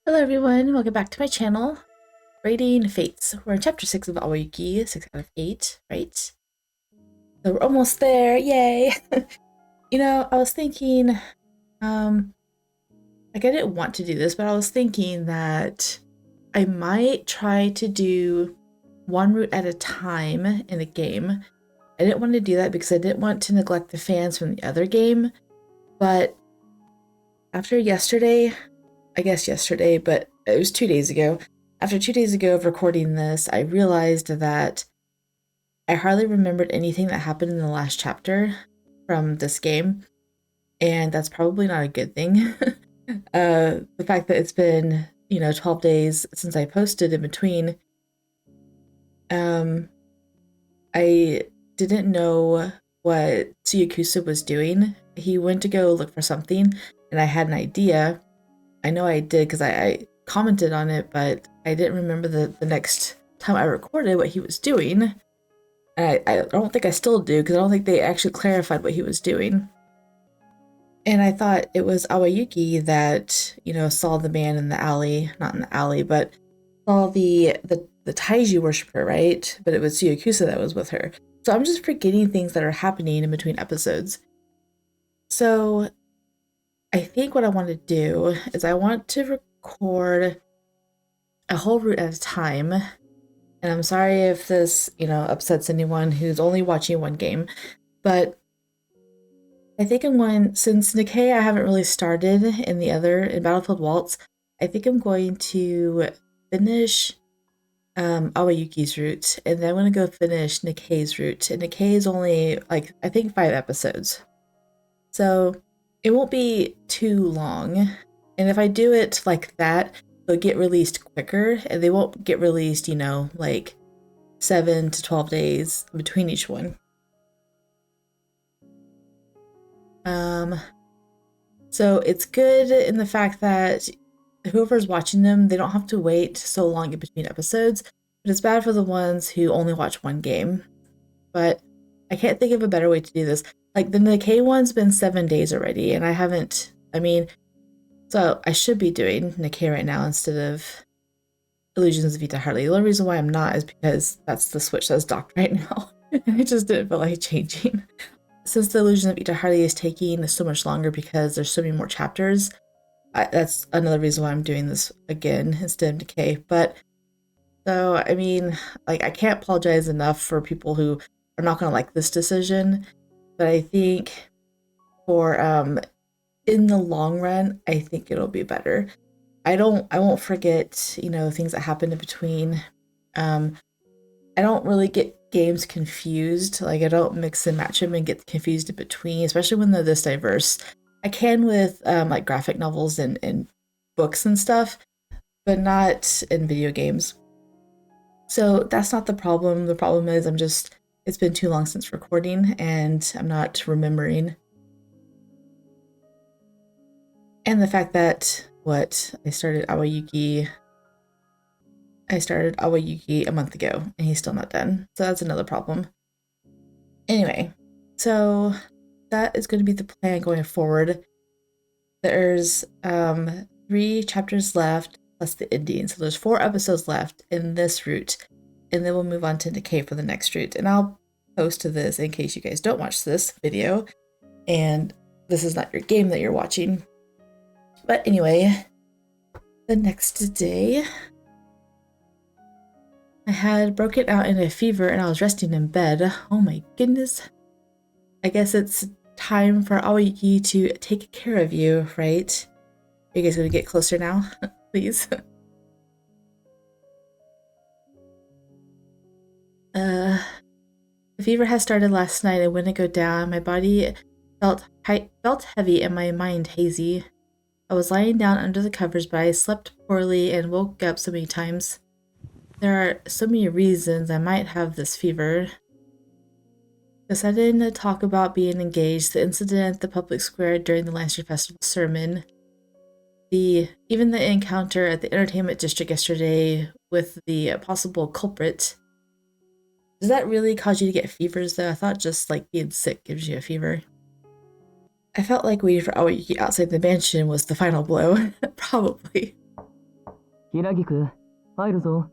Hello everyone, welcome back to my channel, Braiding Fates. We're in chapter 6 of Awayuki, 6 out of 8, right? So we're almost there, yay! I was thinking, I didn't want to do this, but I was thinking that I might try to do one route at a time in a game. I didn't want to do that because I didn't want to neglect the fans from the other game, but after yesterday, I guess yesterday, but it was 2 days ago. After 2 days ago of recording this, I realized that I hardly remembered anything that happened in the last chapter from this game, and that's probably not a good thing. The fact that it's been, 12 days since I posted in between, I didn't know what Tsuyakusa was doing. He went to go look for something, and I had an idea. I know I did because I commented on it, but I didn't remember the next time I recorded what he was doing. And I don't think I still do because I don't think they actually clarified what he was doing. And I thought it was Awayuki that, saw the man in the alley, not in the alley, but saw the Taiju worshiper, right? But it was Tsuyakusa that was with her. So I'm just forgetting things that are happening in between episodes. So I think what I want to do is I want to record a whole route at a time. And I'm sorry if this, upsets anyone who's only watching one game, but I think I'm going, since Nikkei I haven't really started in Battlefield Waltz, I think I'm going to finish Awayuki's route, and then I'm going to go finish Nikkei's route. And Nikkei is only, I think 5 episodes. So it won't be too long. And if I do it like that, they'll get released quicker, and they won't get released, 7 to 12 days between each one. So it's good in the fact that whoever's watching them, they don't have to wait so long in between episodes, but it's bad for the ones who only watch one game. But I can't think of a better way to do this. Like, the Nikkei one's been 7 days already, and I haven't, so I should be doing Nikkei right now instead of Illusions of Itehari. The only reason why I'm not is because that's the switch that's docked right now. And I just didn't feel like changing. Since the Illusion of Itehari is taking so much longer because there's so many more chapters, that's another reason why I'm doing this again instead of Nikkei. But, so, I can't apologize enough for people who are not going to like this decision. But I think for, in the long run, I think it'll be better. I won't forget, things that happen in between. I don't really get games confused. Like, I don't mix and match them and get confused in between, especially when they're this diverse. I can with, graphic novels and books and stuff, but not in video games. So that's not the problem. The problem is it's been too long since recording, and I'm not remembering. And the fact that, I started Awayuki a month ago, and he's still not done. So that's another problem. Anyway, so that is going to be the plan going forward. There's 3 chapters left, plus the ending. So there's 4 episodes left in this route, and then we'll move on to Nikkei for the next route. And I'll post to this in case you guys don't watch this video, and this is not your game that you're watching. But anyway, the next day, I had broken out in a fever and I was resting in bed. Oh my goodness. I guess it's time for Awayuki to take care of you, right? Are you guys gonna get closer now? Please. The fever has started last night, and when it go down, my body felt heavy and my mind hazy. I was lying down under the covers, but I slept poorly and woke up so many times. There are so many reasons I might have this fever. The sudden talk about being engaged, the incident at the public square during the Lantern Festival sermon, even the encounter at the entertainment district yesterday with the possible culprit. Does that really cause you to get fevers though? I thought just being sick gives you a fever. I felt like waiting for Awayuki outside the mansion was the final blow. Probably. Hinagiku, 入るぞ。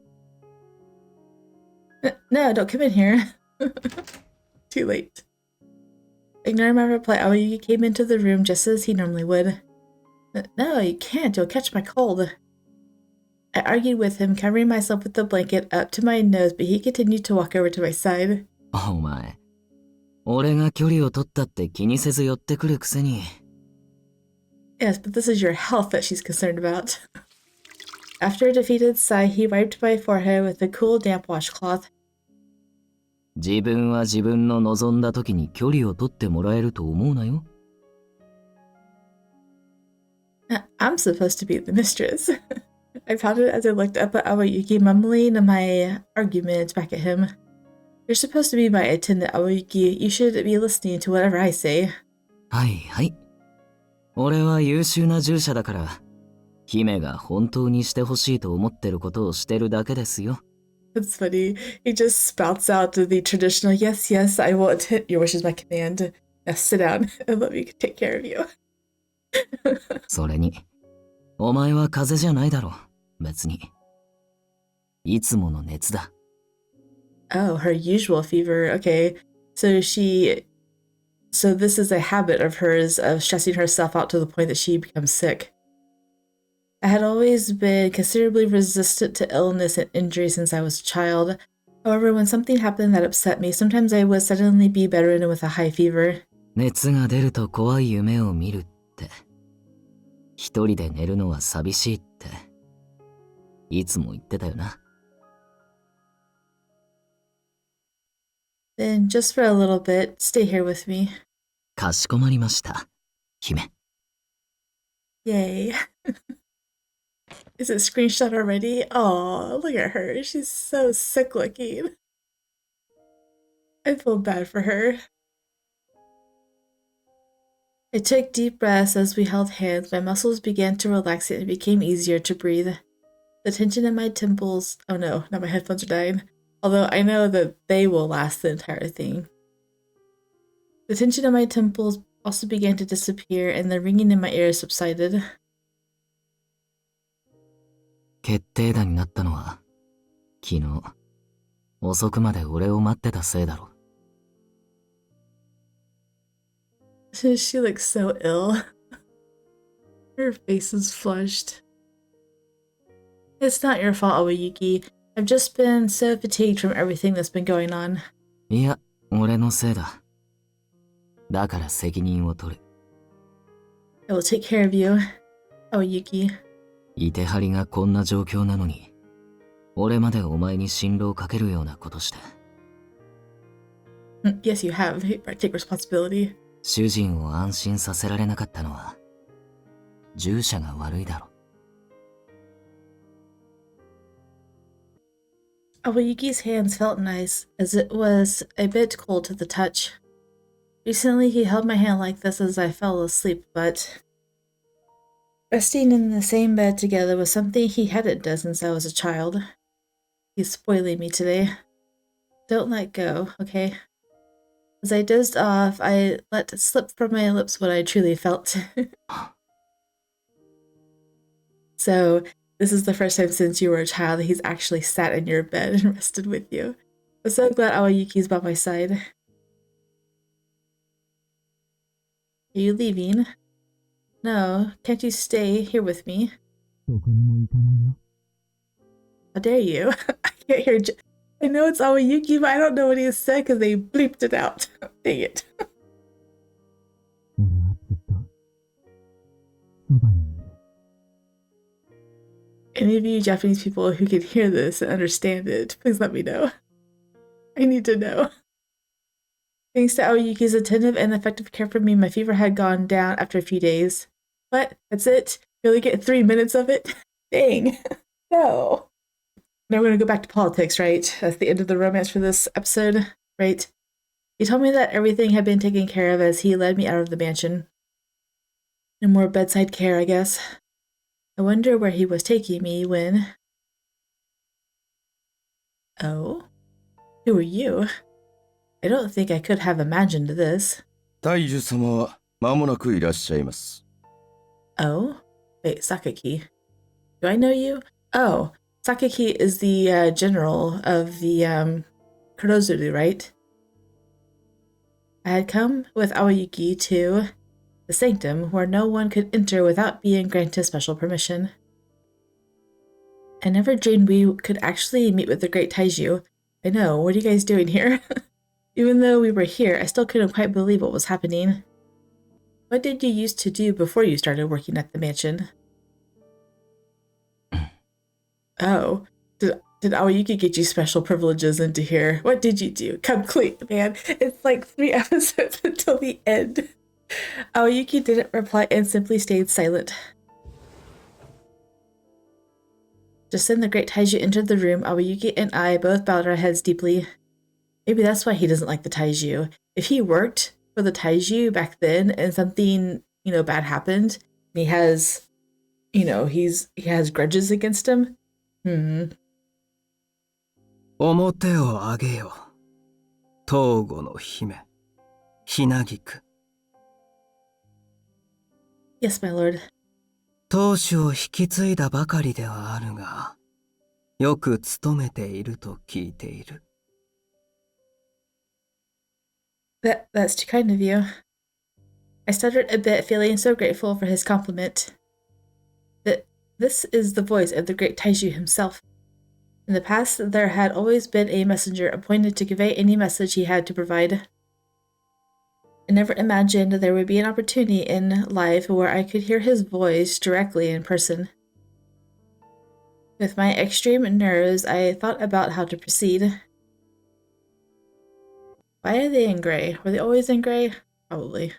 No, don't come in here. Too late. Ignoring my reply, Awayuki came into the room just as he normally would. No, you can't. You'll catch my cold. I argued with him, covering myself with the blanket up to my nose, but he continued to walk over to my side. お前、俺が距離を取ったって気にせず寄ってくるくせに。Yes, but this is your health that she's concerned about. After a defeated sigh, he wiped my forehead with a cool, damp washcloth. 自分は自分の望んだ時に距離を取ってもらえると思うなよ。I'm supposed to be the mistress. I pouted as I looked up at Awayuki, mumbling my argument back at him. You're supposed to be my attendant, Awayuki. You should be listening to whatever I say. はいはい。俺は優秀な従者だから、姫が本当にしてほしいと思ってることをしてるだけですよ。It's funny. He just spouts out the traditional, yes, yes, I will attend. Your wish is my command. Now sit down and let me take care of you. それに、お前は風邪じゃないだろ、別に。いつもの熱だ。Oh, her usual fever. Okay. So this is a habit of hers of stressing herself out to the point that she becomes sick. I had always been considerably resistant to illness and injury since I was a child. However, when something happened that upset me, sometimes I would suddenly be bedridden with a high fever. 熱が出ると怖い夢を見るって。一人で寝るのは寂しいって。いつも言ってたよな。Then, just for a little bit, stay here with me. かしこまりました、姫。Yay. Is it screenshot already? Oh, look at her. She's so sick looking. I feel bad for her. I took deep breaths as we held hands. My muscles began to relax and it became easier to breathe. The tension in my temples... Oh no, now my headphones are dying. Although I know that they will last the entire thing. The tension in my temples also began to disappear and the ringing in my ears subsided. 決定打になったのは、昨日、遅くまで俺を待ってたせいだろ。She looks so ill. Her face is flushed. It's not your fault, Awayuki. I've just been so fatigued from everything that's been going on. いや、俺のせいだ。だから責任を取る。I will take care of you, Awayuki. Itehariがこんな状況なのに、俺までお前に進路をかけるようなことして。Yes, you have. Take responsibility. 主人を安心させられなかったのは、従者が悪いだろ。Awayuki's hands felt nice, as it was a bit cold to the touch. Recently, he held my hand like this as I fell asleep, but... Resting in the same bed together was something he hadn't done since I was a child. He's spoiling me today. Don't let go, okay? As I dozed off, I let slip from my lips what I truly felt. So, this is the first time since you were a child that he's actually sat in your bed and rested with you. I'm so glad Awayuki's by my side. Are you leaving? No, can't you stay here with me? どこにも行かないよ。 How dare you? I can't hear. I know it's Awayuki, but I don't know what he said because they bleeped it out. Dang it. 俺はずっとそばにいる。 Any of you Japanese people who can hear this and understand it, please let me know. I need to know. Thanks to Awayuki's attentive and effective care for me, my fever had gone down after a few days. What? That's it? You only get 3 minutes of it? Dang. No. Now we're gonna go back to politics, right? That's the end of the romance for this episode, right? He told me that everything had been taken care of as he led me out of the mansion. No more bedside care, I guess. I wonder where he was taking me when... Oh? Who are you? I don't think I could have imagined this. 大樹様は間もなくいらっしゃいます。 Oh? Wait, Sakaki. Do I know you? Oh, Sakaki is the general of the Kurozuru, right? I had come with Awayuki to the sanctum where no one could enter without being granted special permission. I never dreamed we could actually meet with the great Taiju. I know, what are you guys doing here? Even though we were here, I still couldn't quite believe what was happening. What did you used to do before you started working at the mansion? Oh, did Awayuki get you special privileges into here? What did you do? Come clean, man. It's like 3 episodes until the end. Awayuki didn't reply and simply stayed silent. Just then the great Taiju entered the room. Awayuki and I both bowed our heads deeply. Maybe that's why he doesn't like the Taiju. If he worked for the Taiju back then and something, bad happened, and he has, he has grudges against him. 表を上げよ。東郷の姫、Hinagiku。Yes, my lord. 当主を引き継いだばかりではあるが、よく勤めていると聞いている。That's too kind of you. I stuttered a bit, feeling so grateful for his compliment. This is the voice of the great Taiju himself. In the past, there had always been a messenger appointed to convey any message he had to provide. I never imagined there would be an opportunity in life where I could hear his voice directly in person. With my extreme nerves, I thought about how to proceed. Why are they in gray? Were they always in gray? Probably.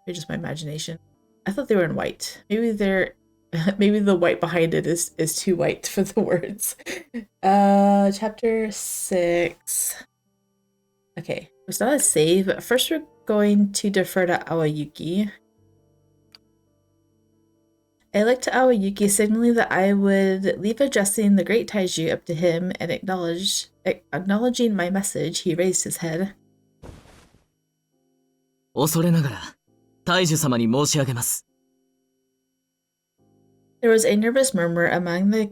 Maybe just my imagination. I thought they were in white. Maybe the white behind it is too white for the words. Chapter 6. Okay, it's not a save, but first we're going to defer to Awayuki. I looked to Awayuki, signaling that I would leave addressing the great Taiju up to him, and acknowledging my message, he raised his head. 恐れながら、大樹様に申し上げます。There was a nervous murmur among the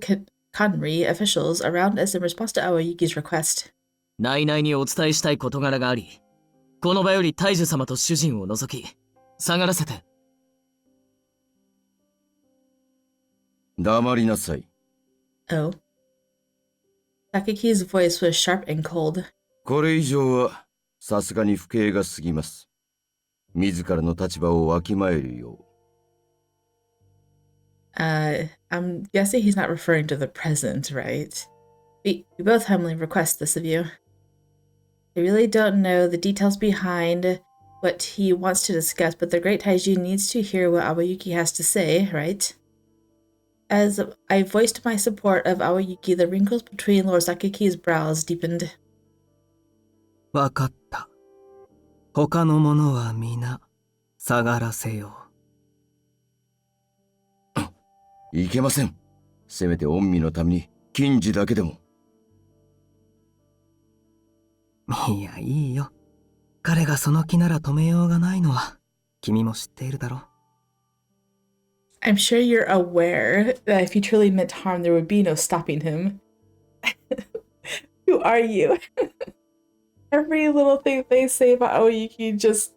Kanri officials around us in response to Awayuki's request. 内々にお伝えしたい事柄があり、この場より大樹様と主人を除き、下がらせて。黙りなさい。Oh. Sakaki's voice was sharp and cold. これ以上はさすがに不敬が過ぎます。自らの立場をわきまえるよう。I'm guessing he's not referring to the present, right? We both humbly request this of you. I really don't know the details behind what he wants to discuss, but the great Taiju needs to hear what Awayuki has to say, right? As I voiced my support of Awayuki, the wrinkles between Lord Sakaki's brows deepened. わかった。他の者は皆下がらせよう。いけません。せめて御身のために金次だけでも。いや、いいよ。彼がその気なら止めようがないのは君も知っているだろう。I'm sure you're aware that if he truly meant harm, there would be no stopping him. Who are you? Every little thing they say about Awayuki just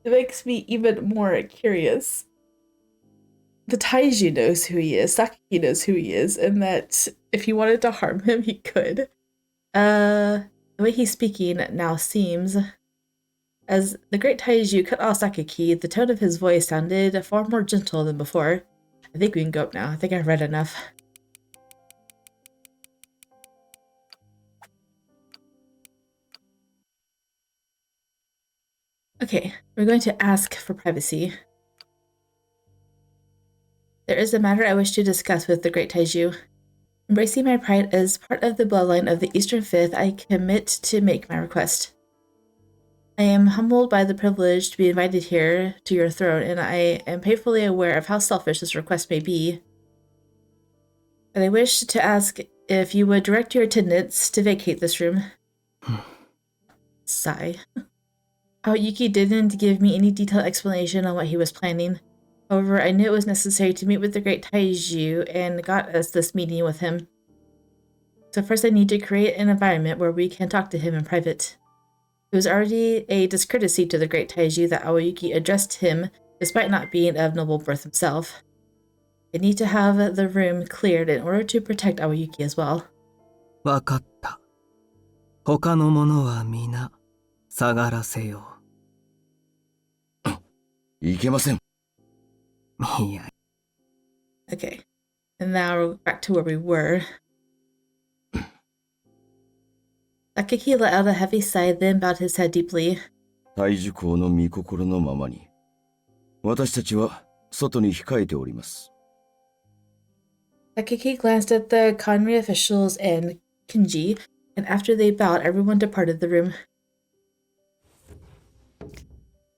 makes me even more curious. The Taiju knows who he is, Sakaki knows who he is, and that if he wanted to harm him, he could. The way he's speaking now seems... As the great Taiju cut off Sakaki, the tone of his voice sounded far more gentle than before. I think we can go up now. I think I've read enough. Okay, we're going to ask for privacy. There is a matter I wish to discuss with the great Taiju. Embracing my pride as part of the bloodline of the Eastern Fifth, I commit to make my request. I am humbled by the privilege to be invited here to your throne, and I am painfully aware of how selfish this request may be. And I wish to ask if you would direct your attendants to vacate this room. Sigh. Awayuki didn't give me any detailed explanation on what he was planning. However, I knew it was necessary to meet with the great Taiju and got us this meeting with him. So first I need to create an environment where we can talk to him in private. It was already a discourtesy to the great Taiju that Awayuki addressed him despite not being of noble birth himself. I need to have the room cleared in order to protect Awayuki as well. わかった。他のものは皆下がらせよいけません。う。いや、Okay, and now back to where we were. Akiki let out a heavy sigh, then bowed his head deeply. 大樹公の御心のままに。私たちは外に控えております。Akiki glanced at the Conry officials and Kinji, and after they bowed, everyone departed the room.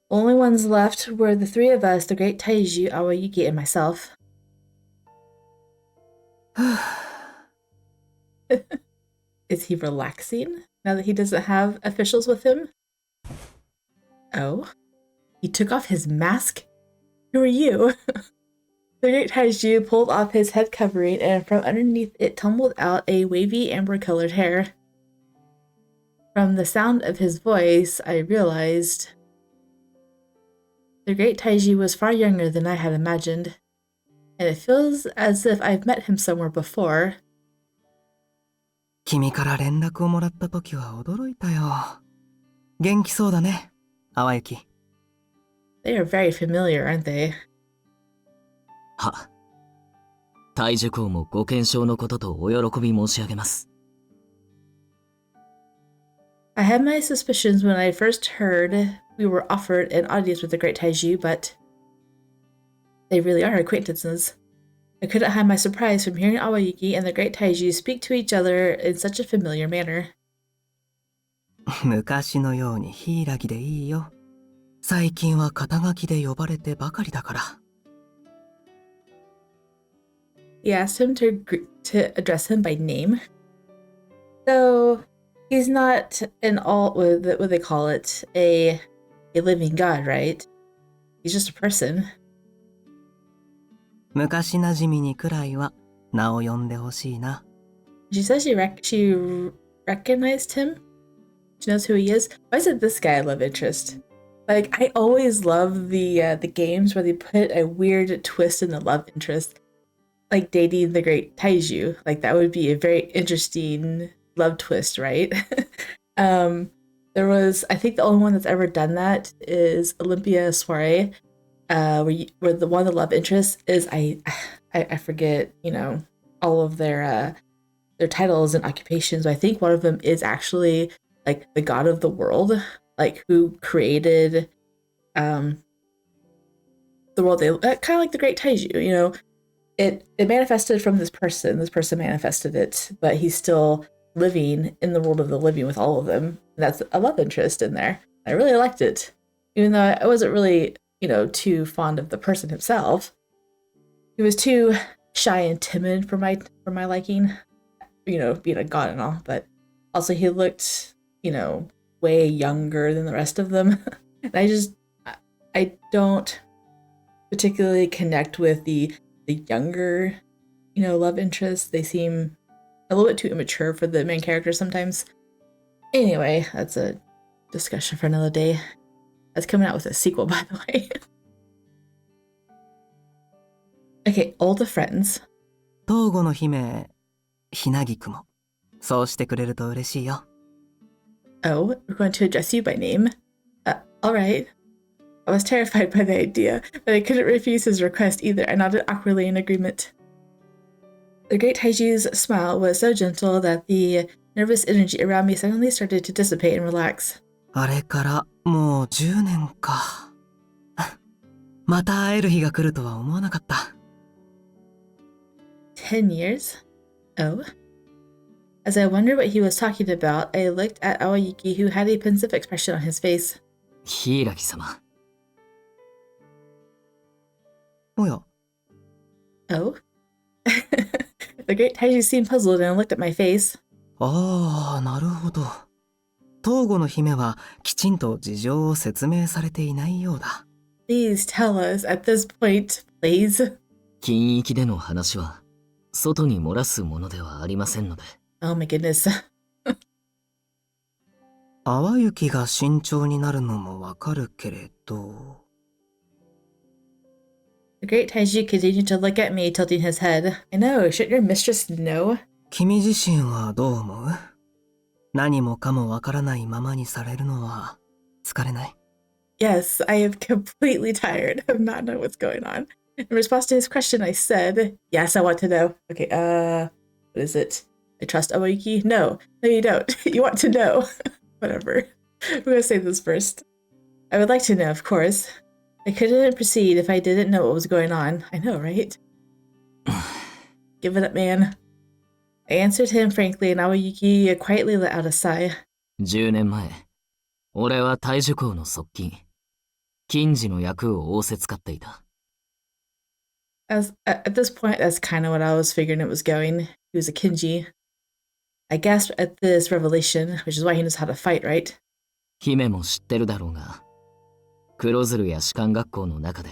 Only ones left were the three of us, the great Taiju, Awayuki, and myself. Is he relaxing now that he doesn't have officials with him? Oh, he took off his mask? Who are you? The great Taiju pulled off his head covering, and from underneath it tumbled out a wavy amber-colored hair. From the sound of his voice, I realized the great Taiji was far younger than I had imagined, and it feels as if I've met him somewhere before. 君から連絡をもらったときは驚いたよ。元気そうだね、淡雪。They are very familiar, aren't they? は。大樹公もご健勝のこととお喜び申し上げます。I had my suspicions when I first heard we were offered an audience with the great Taiju, but they really are acquaintances. I couldn't hide my surprise from hearing Awayuki and the great Taiju speak to each other in such a familiar manner. 昔のように柊でいいよ。最近は肩書きで呼ばれてばかりだから。He asked him to address him by name. So he's not an what they call it, a living god, right? He's just a person. 昔なじみにくらいは名を呼んでほしいな。She says she recognized him. She knows who he is. Why is it this guy a love interest? Like, I always love the games where they put a weird twist in the love interest. Like dating the great Taiju. Like, that would be a very interesting love twist, right? There was, I think the only one that's ever done that is Olympia Soiree, where the one of the love interests is I forget, you know, all of their titles and occupations, but I think one of them is actually like the god of the world, like who created the world. They kind of like the great Taiju, you know. It manifested from this person manifested it, but he's still living in the world of the living with all of them. And that's a love interest in there. I really liked it, even though I wasn't really, you know, too fond of the person himself. He was too shy and timid for my liking, you know, being a god and all, but also he looked, you know, way younger than the rest of them. And I don't particularly connect with the younger, you know, love interests. They seem a little bit too immature for the main character sometimes. Anyway, that's a discussion for another day. That's coming out with a sequel, by the way. Okay, all the friends. 東郷の姫、Hinagikuも。そうしてくれると嬉しいよ。Oh, we're going to address you by name. Alright. I was terrified by the idea, but I couldn't refuse his request either. I nodded awkwardly in agreement. The great Taiju's smile was so gentle that the nervous energy around me suddenly started to dissipate and relax. あれからもう10年か。また会える日が来るとは思わなかった。10 years? Oh. As I wondered what he was talking about, I looked at Awayuki, who had a pensive expression on his face. 柊様。おや。Oh? The great Taiju seemed puzzled and looked at my face. ああ、なるほど。東郷の姫はきちんと事情を説明されていないようだ。Please tell us at this point, please. 禁域での話は外に漏らすものではありませんので。 Oh my goodness. 淡雪が慎重になるのもわかるけれど。The great Taiju continued to look at me, tilting his head. I know, shouldn't your mistress know? 君自身はどう思う？何もかもわからないままにされるのは疲れない？ Yes, I am completely tired of not knowing what's going on. In response to his question, I said, yes, I want to know. Okay, what is it? I trust Awayuki? No, you don't. You want to know. Whatever. I'm gonna say this first. I would like to know, of course. I couldn't proceed if I didn't know what was going on. I know, right? Give it up, man. I answered him frankly, and Awayuki quietly let out a sigh. 10年前、俺は大樹公の側近、金次の役を仰せつかっていた。At this point, that's kind of what I was figuring it was going. He was a Kinji. I gasped at this revelation, which is why he knows how to fight, right? 姫も知ってるだろうが、黒鶴や士官学校の中で、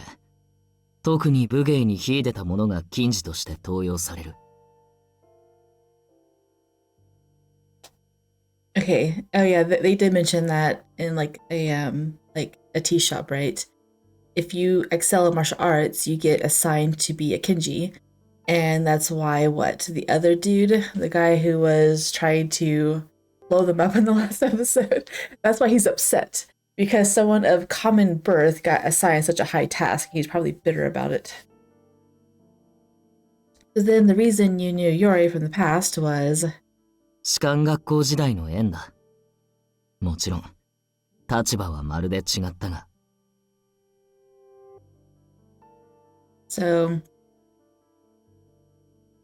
特に武芸に秀でた者が金次として登用される。Okay. Oh yeah, they did mention that in like a tea shop, right? If you excel in martial arts, you get assigned to be a Kinji. And that's why the other dude, the guy who was trying to blow them up in the last episode, that's why he's upset. Because someone of common birth got assigned such a high task. He's probably bitter about it. So then the reason you knew Yori from the past was... 士官学校時代の縁だ。もちろん、立場はまるで違ったが。So,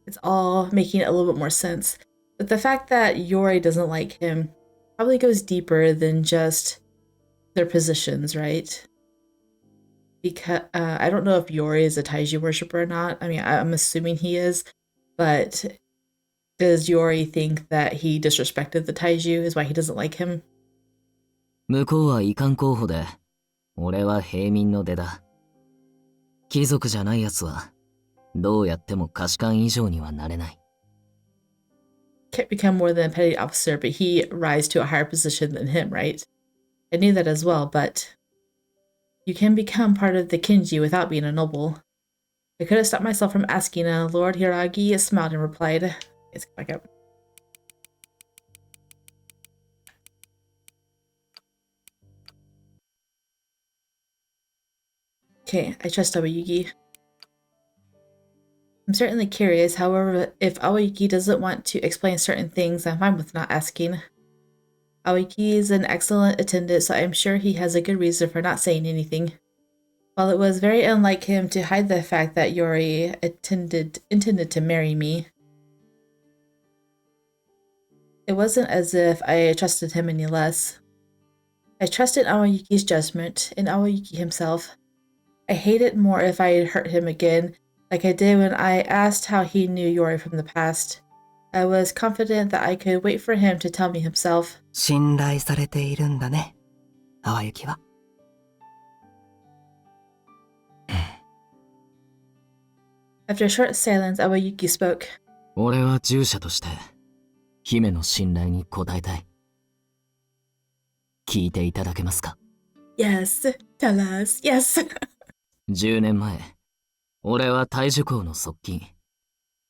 it's all making a little bit more sense. But the fact that Yori doesn't like him probably goes deeper than just their positions, right? Because I don't know if Yori is a Taiji worshiper or not. I mean, I'm assuming he is, but does Yori think that he disrespected the Taiju is why he doesn't like him? 向こうは遺憾候補で、俺は平民の出だ。貴族じゃない奴は、どうやっても下士官以上にはなれない。Can't become more than a petty officer, but he rise to a higher position than him, right? I knew that as well, but you can become part of the Kinji without being a noble. I could have stopped myself from asking, and Lord Hiragi smiled and replied, let's go back up. Okay, I trust Awayuki. I'm certainly curious, however, if Awayuki doesn't want to explain certain things, I'm fine with not asking. Awayuki is an excellent attendant, so I'm sure he has a good reason for not saying anything. While it was very unlike him to hide the fact that Yori intended to marry me, it wasn't as if I trusted him any less. I trusted Awayuki's judgment, and Awayuki himself. I hate it more if I had hurt him again, like I did when I asked how he knew Yori from the past. I was confident that I could wait for him to tell me himself. 信頼されているんだね、淡雪は。After a short silence, Awayuki spoke. 俺は従者として、姫の信頼に応えたい。聞いていただけますか？ Yes, tell us, yes. 10年前、俺は大樹公の側近、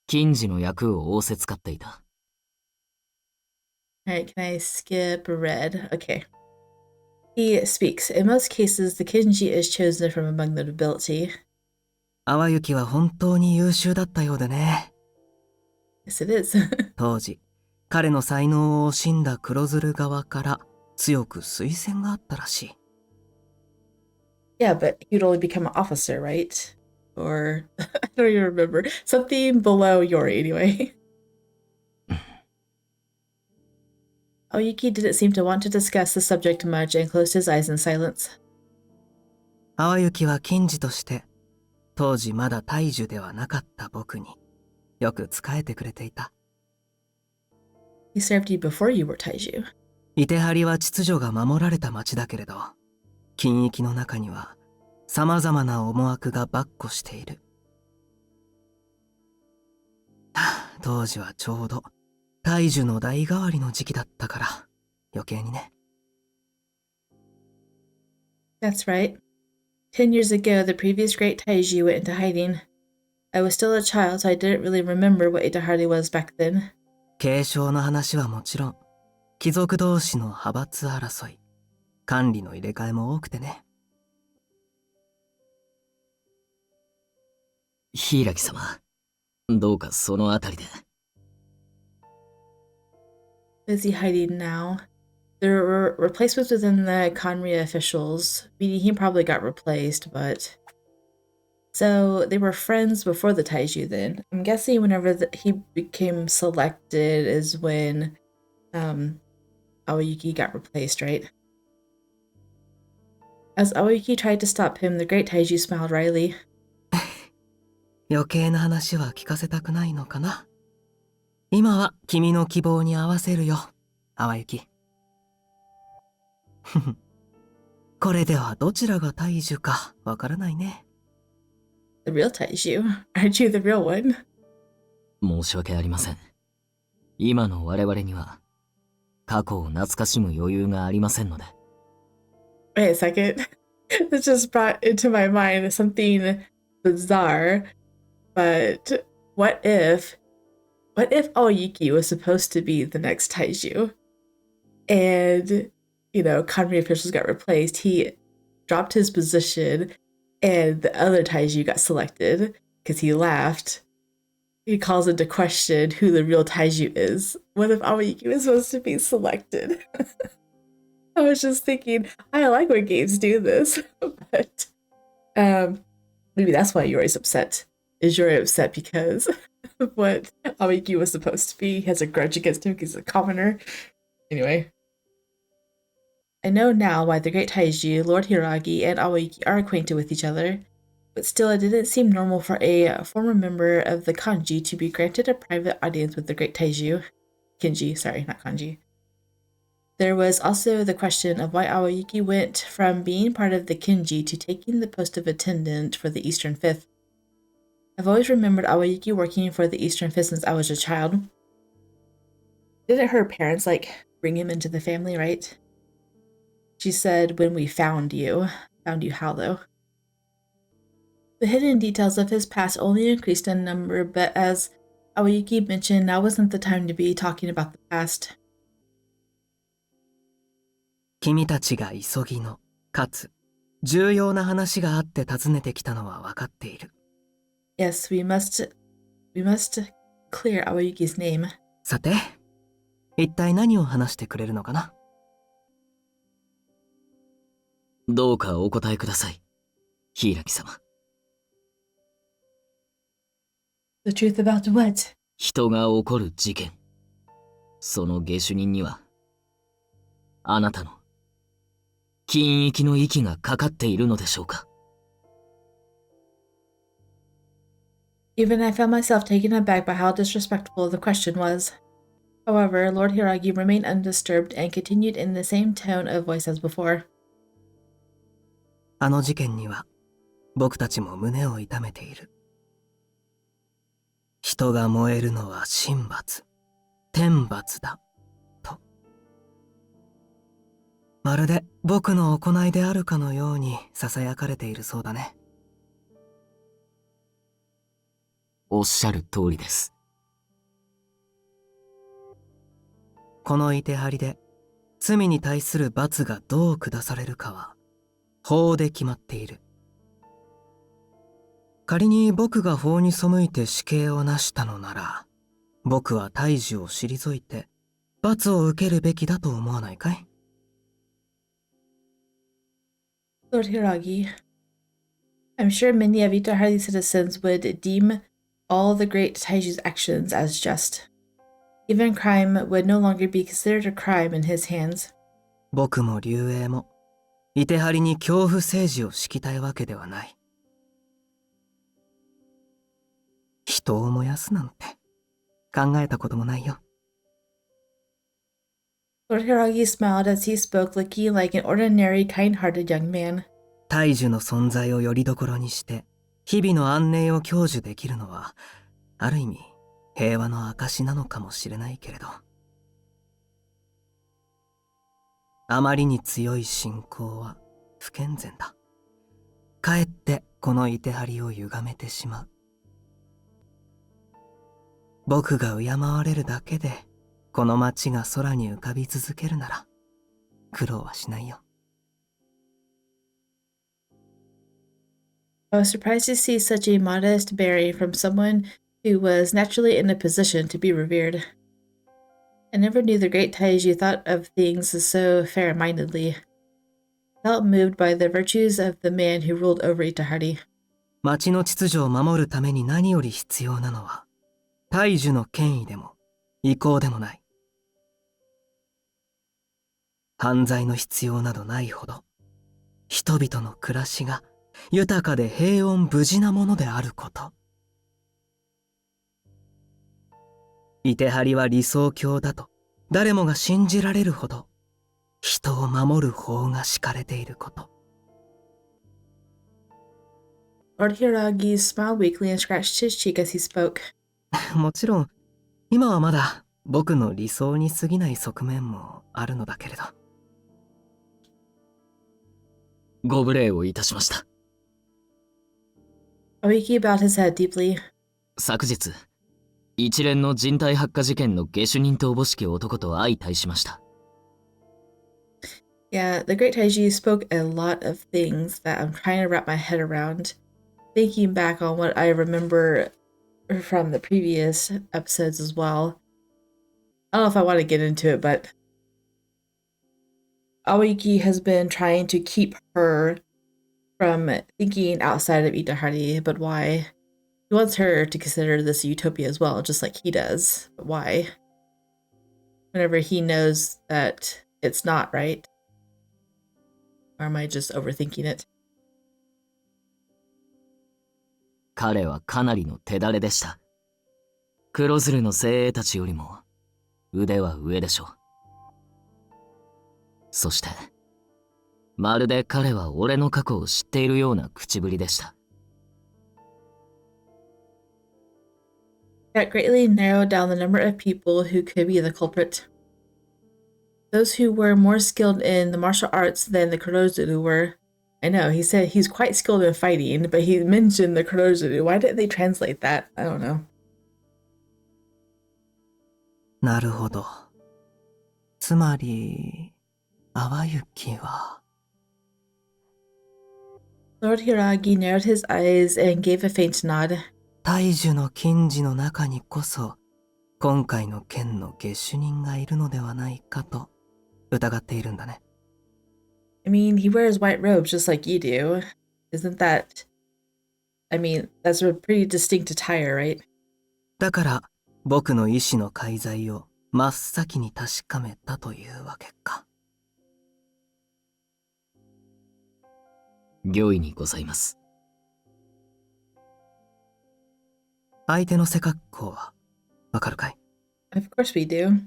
金次の役を仰せつかっていた。Alright, can I skip red? Okay. He speaks. In most cases, the Kinji is chosen from among the nobility. 淡雪は本当に優秀だったようでね。Yes, it is. 当時、彼の才能を惜しんだ黒鶴側から強く推薦があったらしい。Yeah, but he'd only become an officer, right? Or, I don't even remember. Something below Yori, anyway. Awayuki didn't seem to want to discuss the subject much and closed his eyes in silence. 淡雪は金次として、当時まだ大樹ではなかった僕によく仕えてくれていた。He served you before you were Taiju. 伊手張りは秩序が守られた町だけれど、禁域の中には様々な思惑が跋扈している。当時はちょうど大樹の代替わりの時期だったから余計にね。That's right. 10 years ago, the previous great Taiju went into hiding. I was still a child, so I didn't really remember what Itehari was back then. 継承の話はもちろん、貴族同士の派閥争い、管理の入れ替えも多くてね。柊様、どうかそのあたりで。Is he hiding now? There were replacements within the Conria officials, meaning he probably got replaced, but... So they were friends before the Taiju then. I'm guessing whenever he became selected is when Awayuki got replaced, right? As Awayuki tried to stop him, the great Taiju smiled wryly. 余計な話は聞かせたくないのかな。今は君の希望に合わせるよ、淡雪。これではどちらが大樹かわからないね。The real Taiju? Aren't you the real one? 申し訳ありません。今の我々には過去を懐かしむ余裕がありませんので。Wait a second. This just brought into my mind something bizarre. But what if Awayuki was supposed to be the next Taiju? And, you know, Kanri officials got replaced. He dropped his position and the other Taiju got selected because he laughed. He calls into question who the real Taiju is. What if Awayuki was supposed to be selected? I was just thinking, I like when games do this, but maybe that's why Yori's upset. Is Yori upset because of what Awayuki was supposed to be? He has a grudge against him because he's a commoner. Anyway. I know now why the great Taiji, Lord Hiragi, and Awayuki are acquainted with each other, but still it didn't seem normal for a former member of the Kanji to be granted a private audience with the great Taiju. Kinji, sorry, not Kanji. There was also the question of why Awayuki went from being part of the Kinji to taking the post of attendant for the Eastern Fifth. I've always remembered Awayuki working for the Eastern Fifth since I was a child. Didn't her parents, bring him into the family, right? She said, when we found you. Found you how, though? The hidden details of his past only increased in number, but as Awayuki mentioned, now wasn't the time to be talking about the past. 君たちが急ぎの、かつ重要な話があって訪ねてきたのは分かっている。Yes, we must clear Awayuki's name. さて、一体何を話してくれるのかな？どうかお答えください、柊様。The truth about what? 人が起こる事件。その下手人には、あなたの禁域の息がかかっているのでしょうか？ Even I found myself taken aback by how disrespectful the question was. However, Lord Hiragi remained undisturbed and continued in the same tone of voice as before. あの事件には僕たちも胸を痛めている。人が燃えるのは神罰、天罰だと。まるで僕の行いであるかのように囁かれているそうだね。おっしゃる通りです。このItehariで罪に対する罰がどう下されるかは法で決まっている。仮に僕が法に背いて死刑をなしたのなら、僕は大樹を退いて罰を受けるべきだと思わないかい？ Lord Hiragi, I'm sure many of Itehari's citizens would deem all the great Taiju's actions as just. Even crime would no longer be considered a crime in his hands. 僕も龍英もItehariに恐怖政治を敷きたいわけではない。人を燃やすなんて考えたこともないよ。Lord Hiragi smiled as he spoke, looking like an ordinary, kind-hearted young man. 大樹の存在を拠り所にして、日々の安寧を享受できるのは、ある意味、平和の証なのかもしれないけれど。あまりに強い信仰は不健全だ。かえってこのいてはりを歪めてしまう。僕が敬われるだけで、この街が空に浮かび続けるなら、苦労はしないよ。I was surprised to see such a modest bearing from someone who was naturally in a position to be revered. I never knew the great Taiju thought of things so fair-mindedly. I felt moved by the virtues of the man who ruled over Itehari. 街の秩序を守るために何より必要なのは、大樹の権威でも、意向でもない。犯罪の必要などないほど、人々の暮らしが豊かで平穏無事なものであること。いてはりは理想郷だと誰もが信じられるほど人を守る法が敷かれていること。Lord Hiragi smiled weakly and scratched his cheek as he spoke. もちろん今はまだ僕の理想に過ぎない側面もあるのだけれど。ご無礼をいたしました。Awayuki bowed his head deeply. 昨日、一連の人体発火事件の下手人とおぼしき男と相対しました。Yeah, the Great Taiji spoke a lot of things that I'm trying to wrap my head around. Thinking back on what I remember from the previous episodes as well. I don't know if I want to get into it, but Awayuki has been trying to keep her from thinking outside of Itehari, but why? He wants her to consider this a utopia as well, just like he does. But why? Whenever he knows that it's not, right? Or am I just overthinking it? 彼はかなりの手だれでした。黒鶴の精鋭たちよりも腕は上でしょう。そして、まるで彼は俺の過去を知っているような口ぶりでした。That greatly narrowed down the number of people who could be the culprit. Those who were more skilled in the martial arts than the Kurozuru were. I know, he said he's quite skilled in fighting, but he mentioned the Kurozuru. Why didn't they translate that? I don't know. なるほど。つまり、Awayukiは。Lord Hiragi narrowed his eyes and gave a faint nod. 大樹の金次の中にこそ、今回の件の下手人がいるのではないかと疑っているんだね。I mean, he wears white robes just like you do. Isn't that... I mean, that's a pretty distinct attire, right? だから、僕の意志の介在を真っ先に確かめたというわけか。御意にございます。相手の背格好はわかるかい？ Of course we do.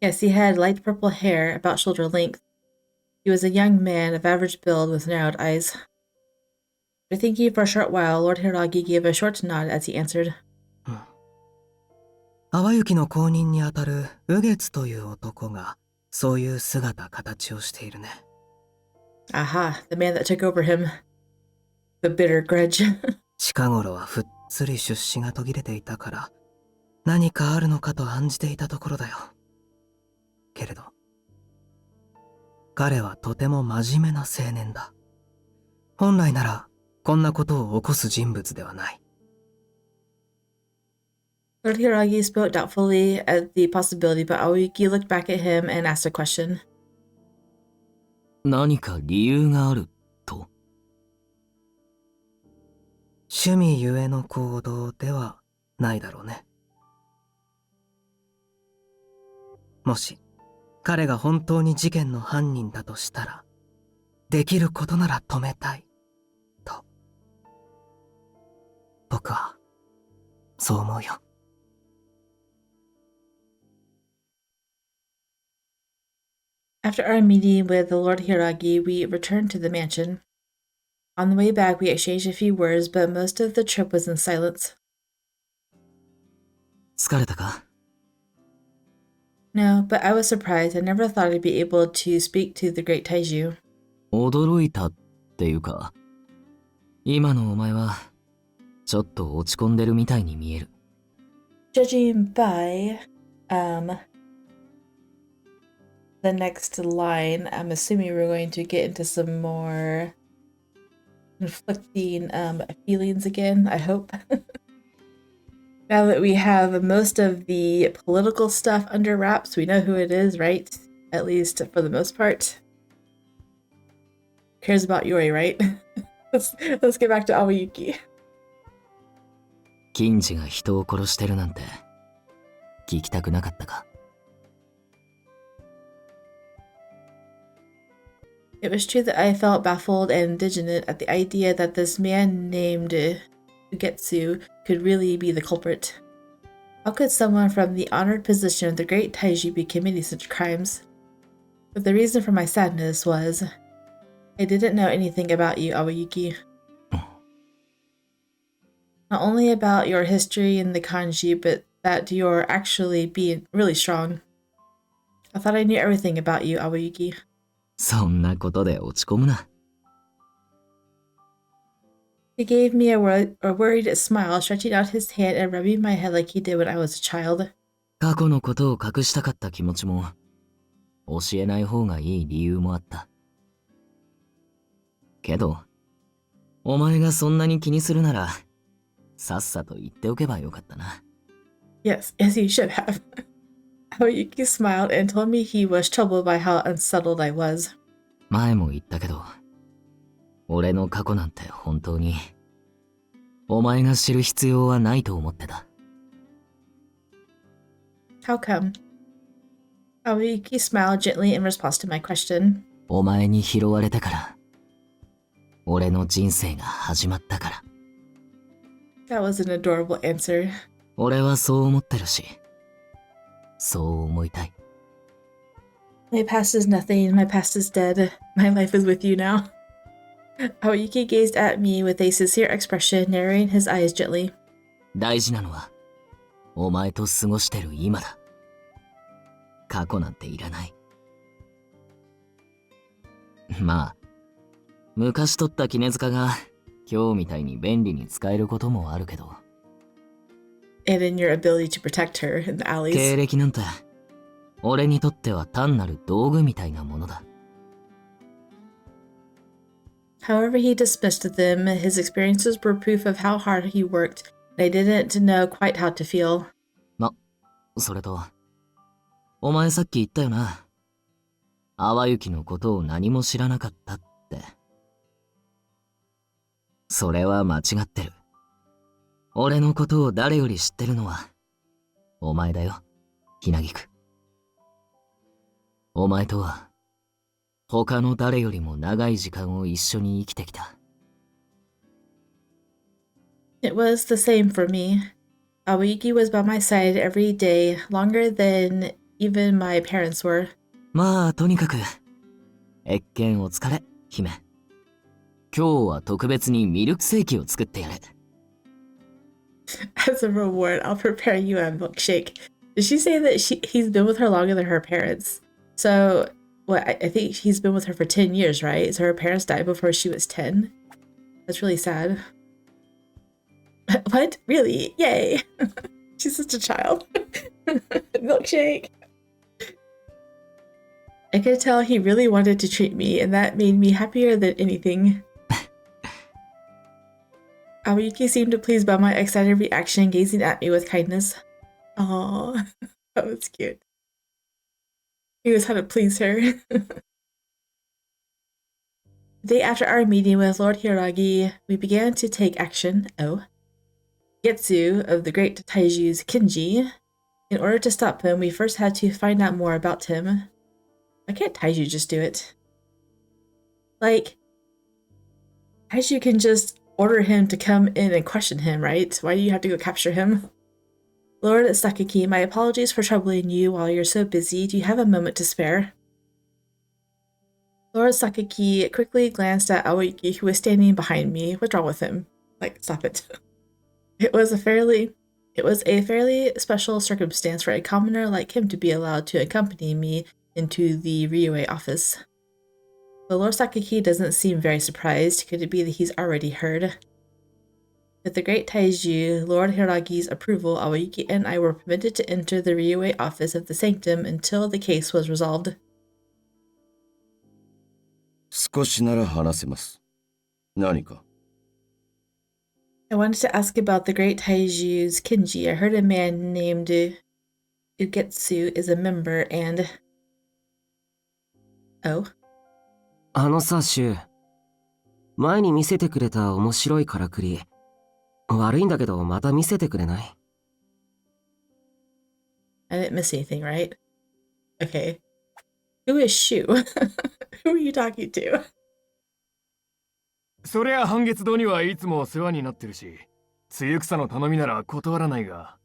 Yes, he had light purple hair, about shoulder length. He was a young man of average build with narrowed eyes. After thinking for a short while, Lord Hiragi gave a short nod as he answered. Awayukiの後任にあたる雨月という男がそういう姿形をしているね。Aha, the man that took over him. The bitter grudge. 近頃はふっつり出資が途切れていたから何かあるのかと案じていたところだよ。けれど彼はとても真面目な青年だ。本来ならこんなことを起こす人物ではない。Lord Hiragi spoke doubtfully at the possibility, but Aoyuki looked back at him and asked a question. 何か理由があると？趣味ゆえの行動ではないだろうね。もし彼が本当に事件の犯人だとしたら、できることなら止めたいと僕はそう思うよ。After our meeting with the Lord Hiragi, we returned to the mansion. On the way back, we exchanged a few words, but most of the trip was in silence. 疲れたか？ No, but I was surprised. I never thought I'd be able to speak to the great Taiju. 驚いたっていうか、今のお前はちょっと落ち込んでるみたいに見える。Judging by, the next line, I'm assuming we're going to get into some more conflicting feelings again, I hope. Now that we have most of the political stuff under wraps, we know who it is, right? At least for the most part. Cares about Yori, right? let's get back to Awayuki. 金次が人を殺してるなんて聞きたくなかったか？ It was true that I felt baffled and indignant at the idea that this man named Ugetsu could really be the culprit. How could someone from the honored position of the great Taiji be committing such crimes? But the reason for my sadness was, I didn't know anything about you, Awayuki. Not only about your history in the kanji, but that you're actually being really strong. I thought I knew everything about you, Awayuki. そんなことで落ち込むな。He gave me a worried smile, stretching out his hand and rubbing my head like he did when I was a child. 過去のことを隠したかった気持ちも、教えない方がいい理由もあった。けど、お前がそんなに気にするなら、さっさと言っておけばよかったな。Yes, as you should have. Awayuki smiled and told me he was troubled by how unsettled I was. 前も言ったけど、俺の過去なんて本当に、お前が知る必要はないと思ってた。How come? Awayuki smiled gently in response to my question. お前に拾われてから、俺の人生が始まったから。That was an adorable answer. 俺はそう思ってるし、そう思いたい。My past is nothing, my past is dead. My life is with you now. Awayuki gazed at me with a sincere expression, narrowing his eyes gently. 大事なのは、お前と過ごしてる今だ。過去なんていらない。まあ、昔取った絹塚が今日みたいに便利に使えることもあるけど。And in your ability to protect her in the alleys. 経歴なんて、俺にとっては単なる道具みたいなものだ。However he dismissed them, his experiences were proof of how hard he worked, and I didn't know quite how to feel. それと、お前さっき言ったよな。淡雪のことを何も知らなかったって。それは間違ってる。俺のことを誰より知ってるのは、お前だよ、ひなぎく。お前とは、他の誰よりも長い時間を一緒に生きてきた。It was the same for me. Awayuki was by my side every day, longer than even my parents were. まあ、とにかく、謁見お疲れ、姫。今日は特別にミルクセーキを作ってやる。As a reward, I'll prepare you a milkshake. Did she say that he's been with her longer than her parents? So, I think he's been with her for 10 years, right? So her parents died before she was 10? That's really sad. What? Really? Yay! She's such a child. Milkshake. I could tell he really wanted to treat me, and that made me happier than anything. Awayuki seemed pleased by my excited reaction, gazing at me with kindness. Aww, that was cute. He was trying to please her. The day after our meeting with Lord Hiragi, we began to take action. Getsu of the great Taiju's Kinji. In order to stop him, we first had to find out more about him. Why can't Taiju just do it? Like, Taiju can just order him to come in and question him, right? Why do you have to go capture him? Lord Sakaki, my apologies for troubling you while you're so busy. Do you have a moment to spare? Lord Sakaki quickly glanced at Awayuki, who was standing behind me. What's wrong with him? Like, stop it. It was a fairly special circumstance for a commoner like him to be allowed to accompany me into the Ryue office. But Lord Sakaki doesn't seem very surprised. Could it be that he's already heard? With the great Taiju, Lord Hiragi's approval, Awayuki and I were permitted to enter the Ryue office of the sanctum until the case was resolved. 少しなら話せます。何か I wanted to ask about the great Taiju's Kinji. I heard a man named Ugetsu is a member and... Oh? あのさ、シュウ。前に見せてくれた面白いからくり。悪いんだけど、また見せてくれない？ I didn't miss anything, right? Okay. Who is Shu? Who are you talking to? そりゃ半月堂にはいつも世話になってるし、露草の頼みなら断らないが。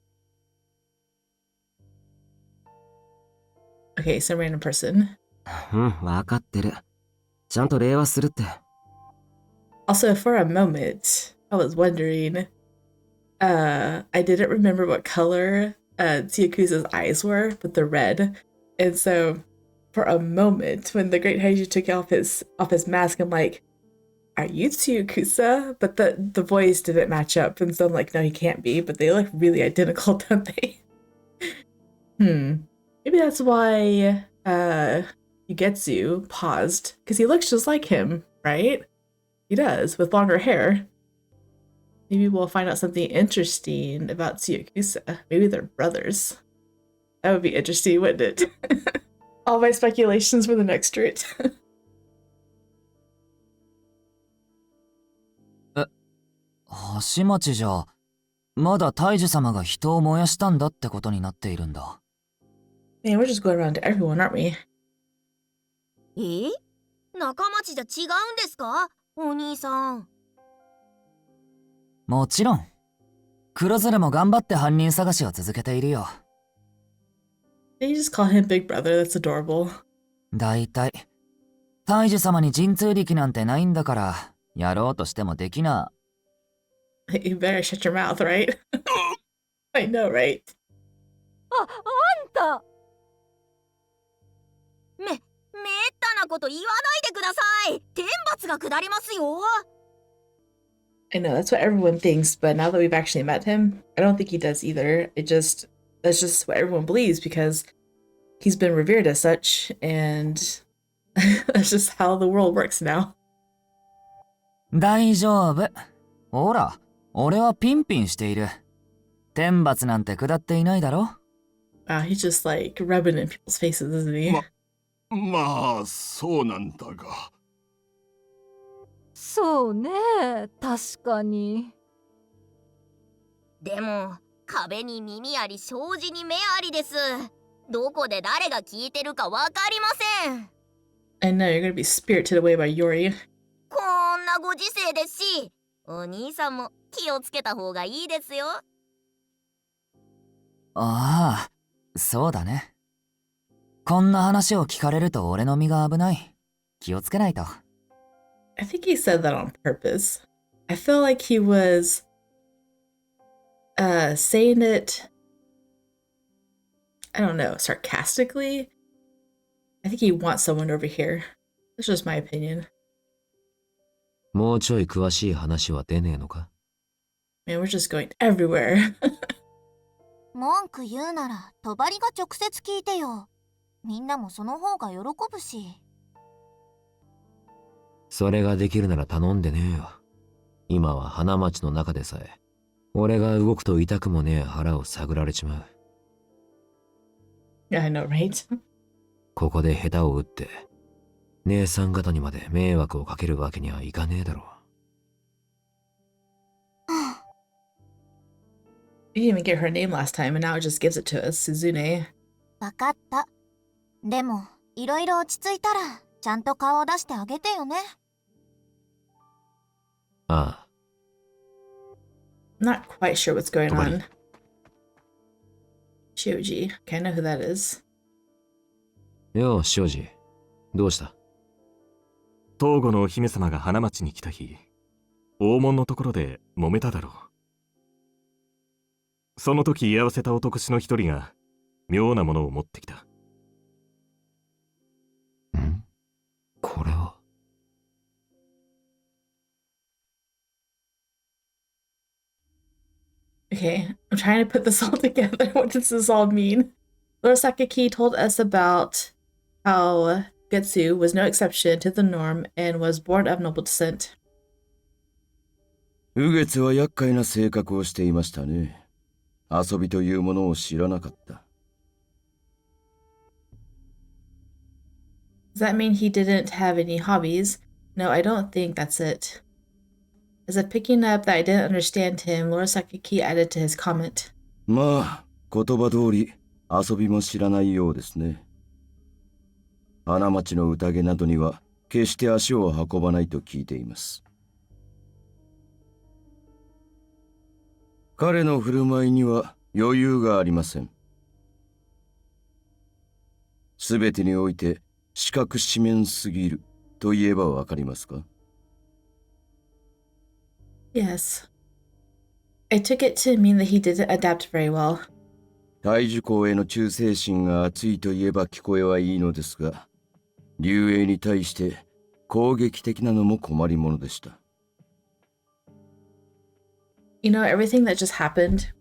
Okay, some random person. うん、わかってる。ちゃんと礼はするって。Also, for a moment, I was wondering, I didn't remember what color Tsuyakusa's eyes were, but they're red. And so, for a moment, when the Great Heiju took off his mask, I'm like, are you Tsuyakusa? But the voice didn't match up, and so I'm like, no, he can't be, but they look really identical, don't they? Maybe that's why Ugetsu paused, because he looks just like him, right? He does, with longer hair. Maybe we'll find out something interesting about Tsuyakusa. Maybe they're brothers. That would be interesting, wouldn't it? All my speculations for the next route. 橋町じゃ、まだ大樹様が人を燃やしたんだってことになっているんだ。Man, we're just going around to everyone, aren't we? 仲町じゃ違うんですか？お兄さん。もちろん。黒鶴も頑張って犯人探しを続けているよ。They just call him Big Brother, that's adorable. だいたい、大樹様に神通力なんてないんだから、やろうとしてもできな。You better shut your mouth, right? I know, right? あんためったなこと言わないでください。天罰が下りますよ。I know, that's what everyone thinks, but now that we've actually met him, I don't think he does either. That's just what everyone believes because he's been revered as such, and that's just how the world works now. 大丈夫。ほら、俺はピンピンしている。天罰なんて下っていないだろ。Wow, he's just like rubbing in people's faces, isn't he? まあそうなんだが。そうね、確かに。でも壁に耳あり障子に目ありです。どこで誰が聞いてるかわかりません。I know you're gonna be spirited away by Yori. こんなご時世ですし、お兄さんも気をつけた方がいいですよ。ああ、そうだね。こんな話を聞かれると俺の身が危ない。気をつけないと。I think he said that on purpose. I feel like he was saying it, I don't know, sarcastically. I think he wants someone over here. That's just my opinion. もうちょい詳しい話は出ねえのか？ Man, we're just going everywhere. 文句言うなら帳が直接聞いてよ。みんなもその方が喜ぶし。それができるなら頼んでねえよ。今は花町の中でさえ、俺が動くと痛くもねえ腹を探られちまう。Yeah, I know, right? ここで下手を打って、姉さん方にまで迷惑をかけるわけにはいかねえだろう。We didn't even get her name last time, and now it just gives it to us, Suzune. わかった。でも、いろいろ落ち着いたら、ちゃんと顔を出してあげてよね。ああ。Not quite sure what's going Nobody. on. Shioji. Okay, I know who that is. よう、庄司。どうした？東郷のお姫様が花町に来た日、大門のところで揉めただろう。その時居合わせた男衆の一人が妙なものを持ってきた。ん？これは。Okay, I'm trying to put this all together. What does this all mean? Lord Sakaki told us about how Getsu was no exception to the norm and was born of noble descent. 雨月は厄介な性格をしていましたね。遊びというものを知らなかった。Does that mean he didn't have any hobbies? No, I don't think that's it. As if picking up that I didn't understand him, Lord Sakaki added to his comment. まあ、言葉通り遊びも知らないようですね。花町の宴などには決して足を運ばないと聞いています。彼の振る舞いには余裕がありません。すべてにおいて四角四面すぎると言えばわかりますか？ Yes. I took it to mean that he didn't adapt very well. 大樹公への忠誠心が熱いと言えば聞こえはいいのですが、竜英に対して攻撃的なのも困りものでした。You know, everything that just happened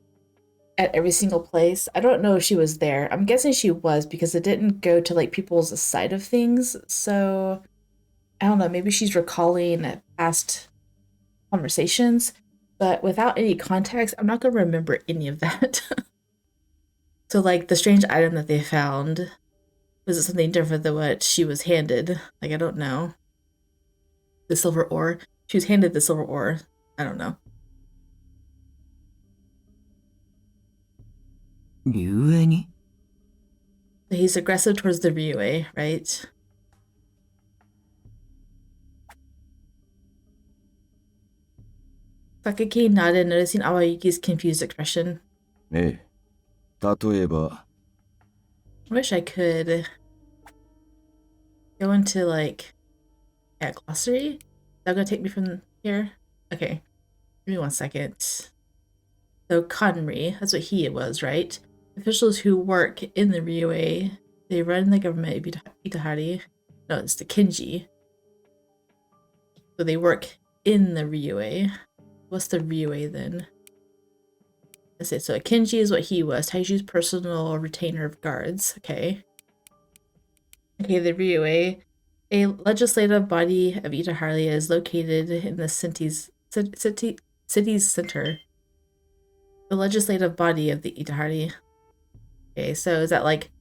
at every single place, I don't know if she was there. I'm guessing she was because it didn't go to like people's side of things. So, I don't know, maybe she's recalling past conversations, but without any context, I'm not going to remember any of that. So, like, the strange item that they found, was it something different than what she was handed? Like, I don't know. The silver ore. She was handed the silver ore. I don't know. 竜英に？ So he's aggressive towards the Ryue, right? Sakaki nodded, noticing Awayuki's confused expression. ええ、例えば、I wish I could go into like glossary. Is that gonna take me from here? Okay, give me 1 second. So Kanri, that's what he was, right? Officials who work in the Ryue, they run the government of Itehari. No, it's the Kinji. So they work in the Ryue. What's the Ryue then? That's it. So a Kinji is what he was. Taiju's personal retainer of guards. Okay. Okay, the Ryue. A legislative body of Itehari is located in the city's center. The legislative body of the Itehari. Okay, so is that like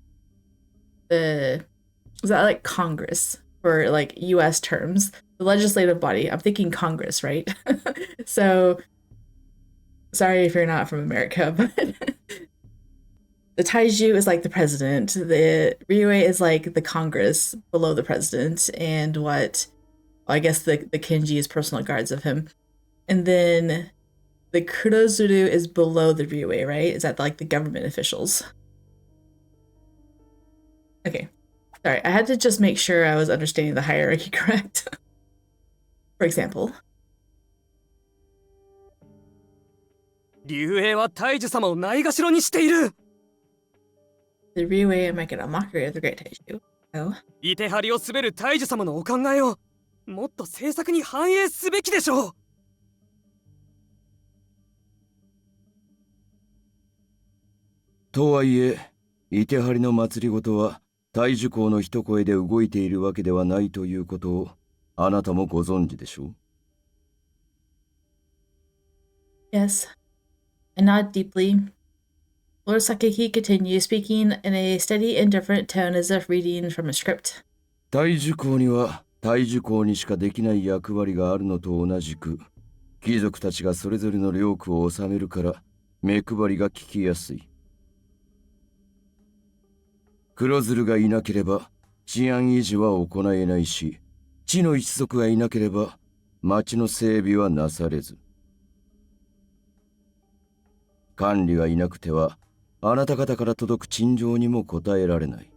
Congress for like US terms? The legislative body. I'm thinking Congress, right? So sorry if you're not from America, but the Taiju is like the president. The Ryue is like the Congress below the president, and I guess the Kinji is personal guards of him. And then the Kurozuru is below the Ryue, right? Is that like the government officials? Okay. Sorry, I had to just make sure I was understanding the hierarchy correct. For example. 竜英は大樹様をないがしろにしている。 The Ryue might get a mockery of the Great Taiju. Oh. イテハリを滑る大樹様のお考えをもっと政策に反映すべきでしょう。とはいえ、イテハリの祭りごとは大樹公の一声で動いているわけではないということをあなたもご存知でしょう。Yes. I nod deeply. Lord Sakaki continues, speaking in a steady, indifferent tone as if reading from a script. 大樹公には大樹公にしかできない役割があるのと同じく、貴族たちがそれぞれの領区を治めるから目配りが聞きやすい。黒鶴がいなければ治安維持は行えないし、地の一族がいなければ町の整備はなされず。管理がいなくてはあなた方から届く陳情にも応えられない。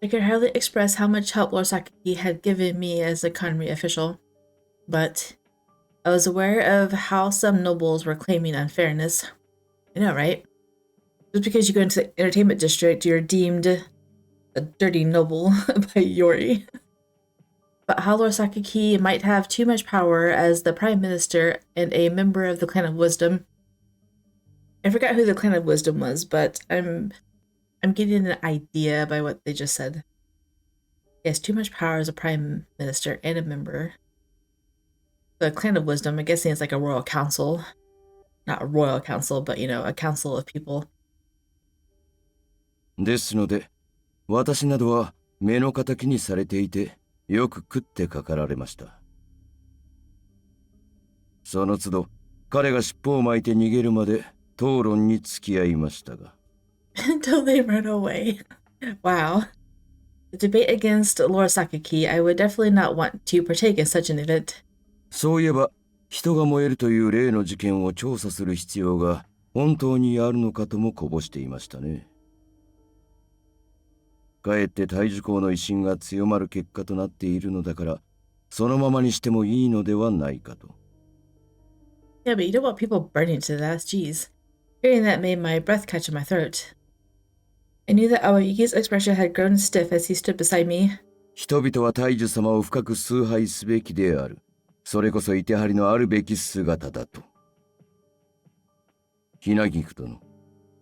I could hardly express how much help Lord Sakaki had given me as a Kanri official, but I was aware of how some nobles were claiming unfairness. I know, right? Just because you go into the entertainment district, you're deemed a dirty noble by Yori. But how Lord Sakaki might have too much power as the Prime Minister and a member of the Clan of Wisdom. I forgot who the Clan of Wisdom was, but I'm getting an idea by what they just said. He has too much power as a Prime Minister and a member. The Clan of Wisdom, I'm guessing it's like a royal council. Not a royal council, but you know, a council of people. ですので、私などは目の敵にされていて、よく食ってかかられました。その都度、彼が尻尾を巻いて逃げるまで討論に付き合いましたが。Until they run away. Wow. The debate against Lord Sakaki, I would definitely not want to partake in such an event. そういえば、人が燃えるという例の事件を調査する必要が本当にあるのかともこぼしていましたね。かえって大樹公の威信が強まる結果となっているのだから、そのままにしてもいいのではないかと。Yeah, but you don't want people burning to death, jeez. Hearing that made my breath catch in my throat. I knew that Awayuki's expression had grown stiff as he stood beside me. 人々は大樹様を深く崇拝すべきである。それこそItehariのあるべき姿だと。Hinagiku殿、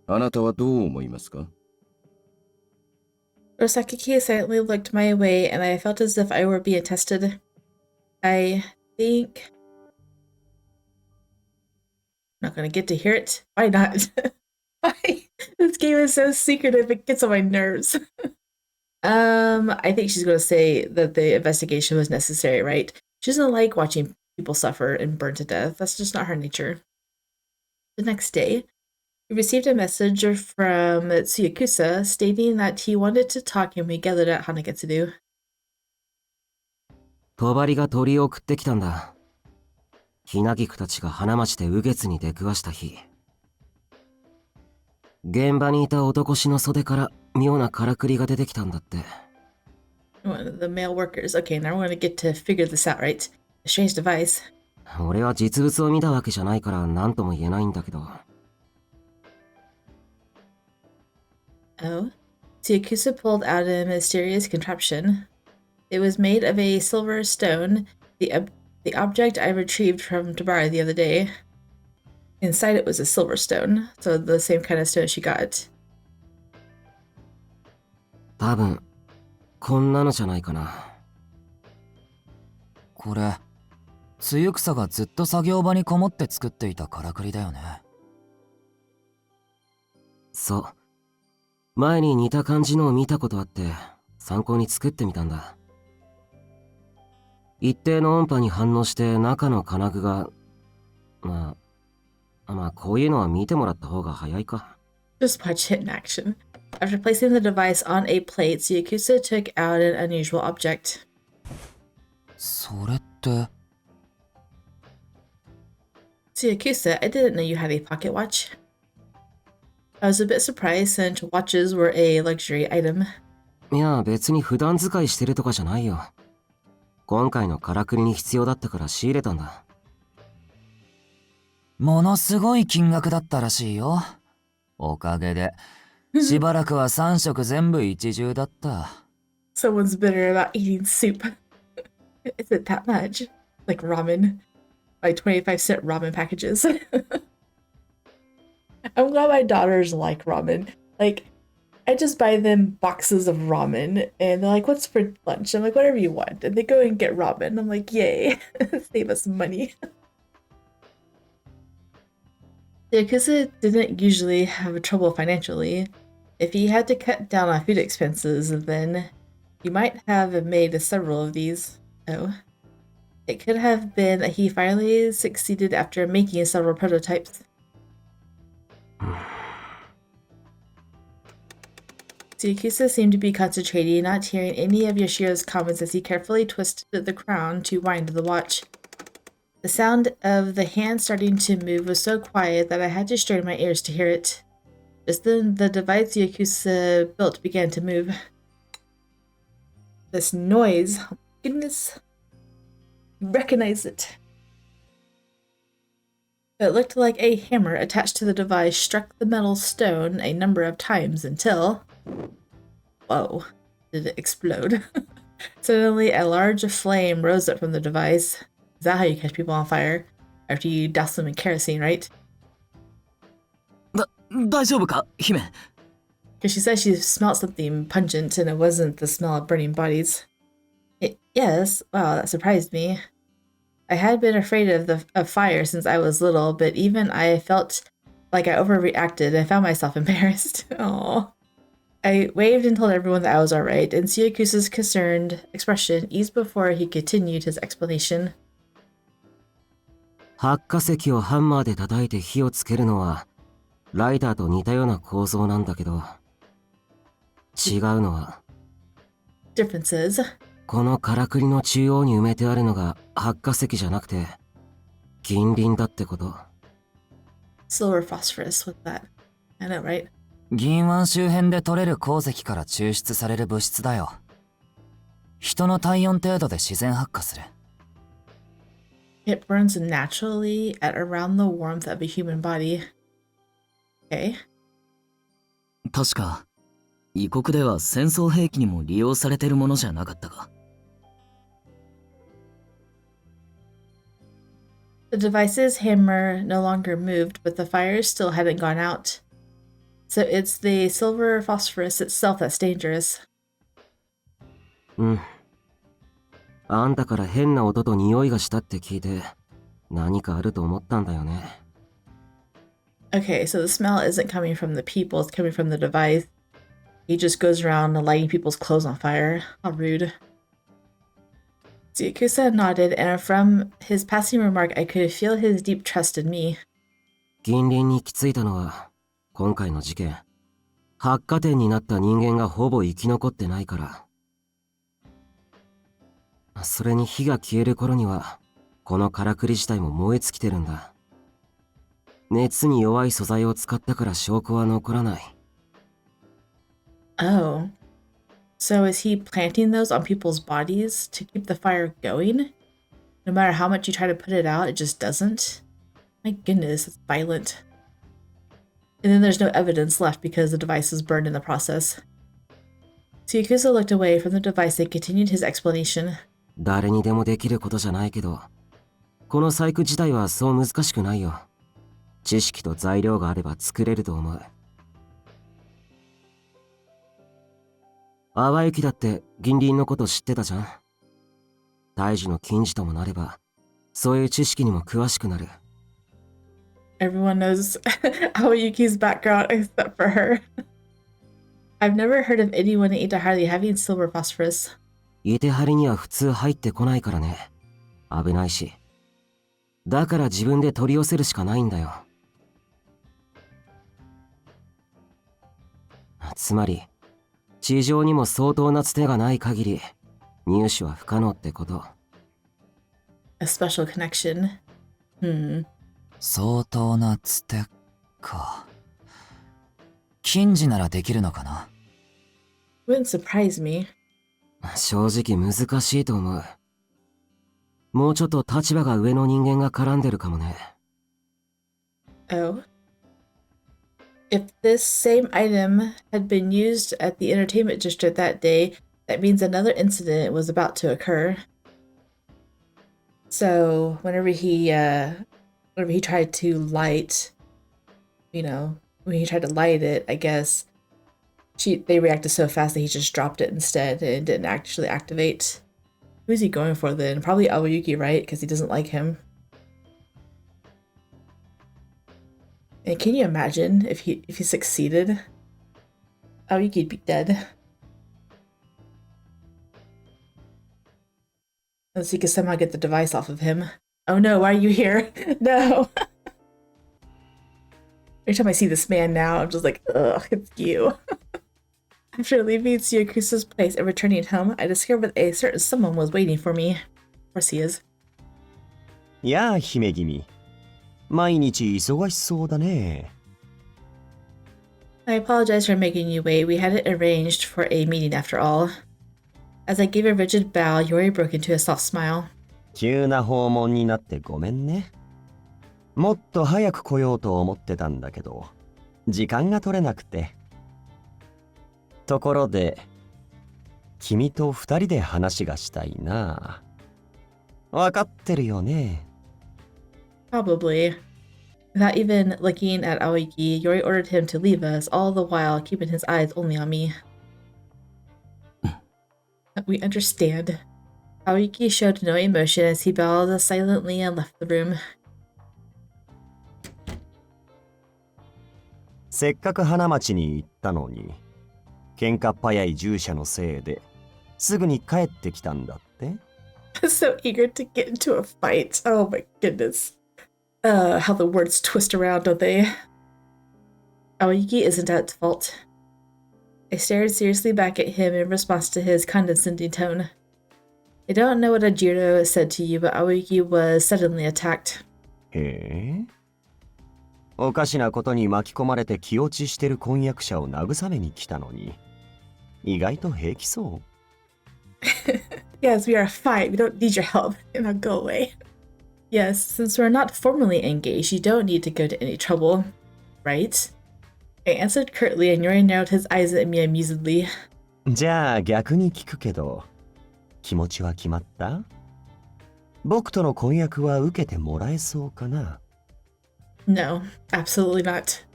あなたはどう思いますか？ Lord Sakaki silently looked my way, and I felt as if I were being tested. I think... I'm not gonna get to hear it. Why not? Why? This game is so secretive, it gets on my nerves. I think she's gonna say that the investigation was necessary, right? She doesn't like watching people suffer and burn to death. That's just not her nature. The next day, we received a message from Tsuyakusa stating that he wanted to talk and we gathered at Hinagiku. 帳が鳥を送ってきたんだ。Hinagikuたちが花町で雨月に出くわした日。現場にいた男衆の袖から妙なからくりが出てきたんだって。One of the male workers. Okay, now we're gonna get to figure this out, right? A strange device. 俺は実物を見たわけじゃないから何とも言えないんだけど。Oh? Tsuyakusa pulled out a mysterious contraption. It was made of a silver stone, the object I retrieved from Tabari the other day. Inside it was a silver stone, so the same kind of stone she got. 多分こんなのじゃないかな。これ、露草がずっと作業場にこもって作っていたからくりだよね。そう。前に似た感じのを見たことあって参考に作ってみたんだ。一定の音波に反応して中の金具がまあこういうのは見てもらった方が早いか。Just watch it in action. After placing the device on a plate, Tsuyakusa took out an unusual object. それって。Tsuyakusa, I didn't know you had a pocket watch. I was a bit surprised since watches were a luxury item. いや別に普段使いしてるとかじゃないよ。今回のからくりに必要だったから仕入れたんだ。ものすごい金額だったらしいよ。おかげでしばらくは3食全部一汁だった。Someone's bitter about eating soup. Is it that much? Like ramen? Like 25-cent ramen packages. I'm glad my daughters like ramen. Like, I just buy them boxes of ramen, and they're like, what's for lunch? I'm like, whatever you want. And they go and get ramen. I'm like, yay, save us money. Yakuza didn't usually have trouble financially. If he had to cut down on food expenses, then he might have made several of these. Oh. It could have been that he finally succeeded after making several prototypes. Tsuyakusa seemed to be concentrating, not hearing any of Yoshiro's comments as he carefully twisted the crown to wind the watch. The sound of the hand starting to move was so quiet that I had to strain my ears to hear it. Just then, the device Tsuyakusa built began to move. This noise. Oh, goodness. You recognize it. It looked like a hammer attached to the device struck the metal stone a number of times until... Whoa. Did it explode? Suddenly, a large flame rose up from the device. Is that how you catch people on fire? After you douse them in kerosene, right? 大丈夫か、姫? Because she said she smelled something pungent and it wasn't the smell of burning bodies. Yes, wow, that surprised me. I had been afraid of fire since I was little, but even I felt like I overreacted and found myself embarrassed. Aww. I waved and told everyone that I was alright, and Tsuyakusa's concerned expression eased before he continued his explanation. 発火石をハンマーで叩いて火をつけるのはライターと似たような構造なんだけど、違うのは Differences. このからくりの中央に埋めてあるのが発火石じゃなくて銀鱗だってこと。 Silver phosphorus with that. I know, right? 銀湾周辺で取れる鉱石から抽出される物質だよ。人の体温程度で自然発火する。 It burns naturally at around the warmth of a human body. Okay. 確か、異国では戦争兵器にも利用されてるものじゃなかったか。The device's hammer no longer moved, but the fire still hadn't gone out. So it's the silver phosphorus itself that's dangerous. うん。あんたから変な音と匂いがしたって聞いて何かあると思ったんだよね。 Okay, so the smell isn't coming from the people, it's coming from the device. He just goes around lighting people's clothes on fire. How rude. Tsuyakusa nodded, and from his passing remark, I could feel his deep trust in me. 銀鱗に行き着いたのは今回の事件。発火点になった人間がほぼ生き残ってないから。それに火が消える頃にはこのからくり自体も燃え尽きてるんだ。熱に弱い素材を使ったから証拠は残らない。 Oh. So is he planting those on people's bodies to keep the fire going? No matter how much you try to put it out, it just doesn't? My goodness, it's violent. And then there's no evidence left because the device was burned in the process. Tsuyakusa looked away from the device and continued his explanation. 誰にでもできることじゃないけど、この細工自体はそう難しくないよ。知識と材料があれば作れると思う。淡雪だって銀鱗のこと知ってたじゃん。大樹の金次ともなれば、そういう知識にも詳しくなる。Everyone knows Awayuki's background except for her. I've never heard of anyone in Itehari having silver phosphorus. イテハリには普通入ってこないからね。危ないし。だから自分で取り寄せるしかないんだよ。つまり、地上にも相当なつてがない限り、入手は不可能ってこと。A special connection. 相当なつてか。金次ならできるのかな。 Wouldn't surprise me. 正直難しいと思う。もうちょっと立場が上の人間が絡んでるかもね。Oh. If this same item had been used at the entertainment district that day, that means another incident was about to occur. So whenever he tried to light, when he tried to light it, I guess they reacted so fast that he just dropped it instead and didn't actually activate. Who's he going for then? Probably Awayuki, right? Because he doesn't like him. And can you imagine if he succeeded? Awayuki'd be dead. Unless he could somehow get the device off of him. Oh no, why are you here? No! Every time I see this man now, I'm just like, ugh, it's you. After leaving Tsuyakusa's place and returning home, I discovered that a certain someone was waiting for me. Of course he is. やあ、姫君。毎日忙しそうだね。I apologize for making you wait. We had it arranged for a meeting after all. As I gave a rigid bow, Yori broke into a soft smile. 急な訪問になってごめんね。もっと早く来ようと思ってたんだけど、時間が取れなくて。ところで、君と二人で話がしたいな。わかってるよね。Probably. Without even looking at Awayuki, Yori ordered him to leave us, all the while keeping his eyes only on me. We understand. Awayuki showed no emotion as he bowed silently and left the room. せっかく花町に行ったのに、喧嘩っ早い従者のせいですぐに帰ってきたんだって。So eager to get into a fight. Oh my goodness. How the words twist around, don't they? Awayuki isn't at fault. I stared seriously back at him in response to his condescending tone. I don't know what Ajiro said to you, but Awayuki was suddenly attacked. へえ。おかしなことに巻き込まれて気落ちしてる婚約者を慰めに来たのに、意外と平気そう。Yes, we are fine. We don't need your help. And I'll go away. Yes, since we're not formally engaged, you don't need to go to any trouble, right? I answered curtly, and Yori narrowed his eyes at me amusedly. じゃあ逆に聞くけど、気持ちは決まった？僕との婚約は受けてもらえそうかな？ No, absolutely not.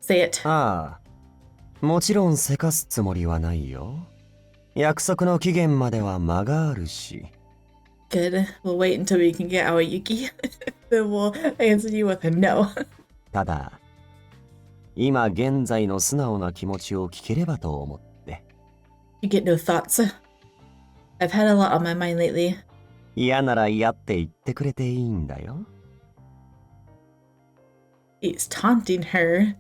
Say it. ああ、もちろんせかすつもりはないよ。約束の期限までは間があるし。Good. We'll wait until we can get Awayuki. Then we'll answer you with a no. ただ、今現在の素直な気持ちを聞ければと思って。You get no thoughts. I've had a lot on my mind lately. 嫌なら嫌って言ってくれていいんだよ。He's taunting her.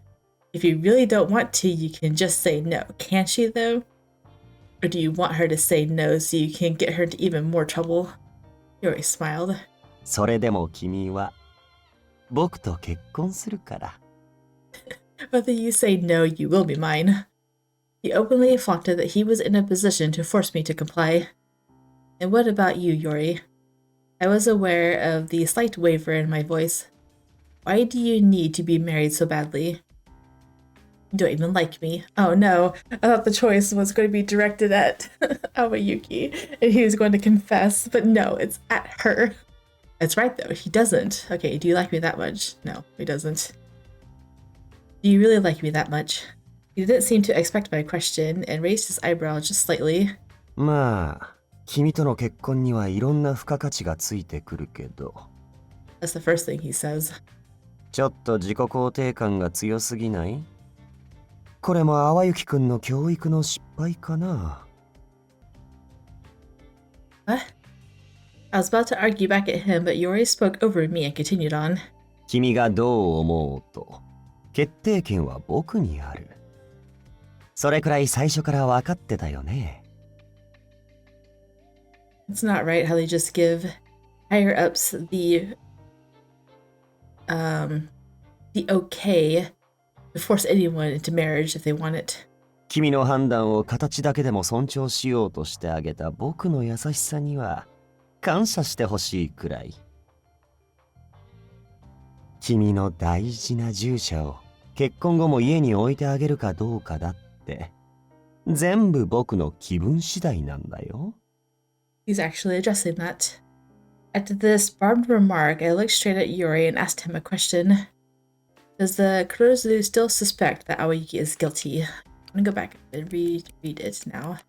If you really don't want to, you can just say no. Can't she, though? Or do you want her to say no so you can get her into even more trouble? Yori smiled. それでも君は僕と結婚するから。Whether you say no, you will be mine. He openly flaunted that he was in a position to force me to comply. And what about you, Yori? I was aware of the slight waver in my voice. Why do you need to be married so badly? You don't even like me. Oh no, I thought the choice was going to be directed at Awayuki, and he was going to confess, but no, it's at her. That's right though, he doesn't. Okay, do you like me that much? No, he doesn't. Do you really like me that much? He didn't seem to expect my question, and raised his eyebrow just slightly. まあ、君との結婚にはいろんな付加価値がついてくるけど。 That's the first thing he says. ちょっと自己肯定感が強すぎない？これも淡雪くんの教育の失敗かな。What? I was about to argue back at him, but Yori spoke over me and continued on. 君がどう思うと、決定権は僕にある。それくらい最初から分かってたよね。It's not right how they just give higher ups the okay to force anyone into marriage if they want it. 君の判断を形だけでも尊重しようとしてあげた僕の優しさには感謝してほしいくらい。君の大事な従者を結婚後も家に置いてあげるかどうかだって全部僕の気分次第なんだよ。He's actually addressing that. After this barbed remark, I looked straight at Yori and asked him a question. Does the Kurozu still suspect that Awayuki is guilty? I'm gonna go back and read it now.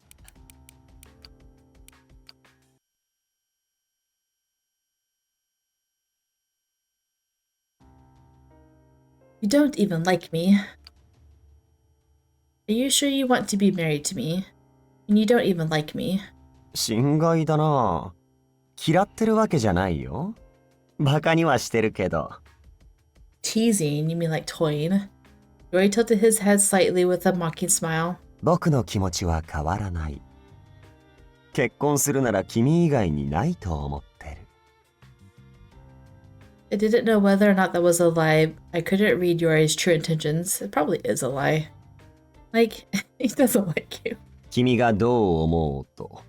You don't even like me. Are you sure you want to be married to me? And you don't even like me. 心外だな。嫌ってるわけじゃないよ。バカにはしてるけど。Teasing? You mean like toying? Yori tilted his head slightly with a mocking smile. 僕の気持ちは変わらない。結婚するなら君以外にないと思ってる。I didn't know whether or not that was a lie. I couldn't read Yori's true intentions. It probably is a lie. Like, he doesn't like you. 君がどう思おうと、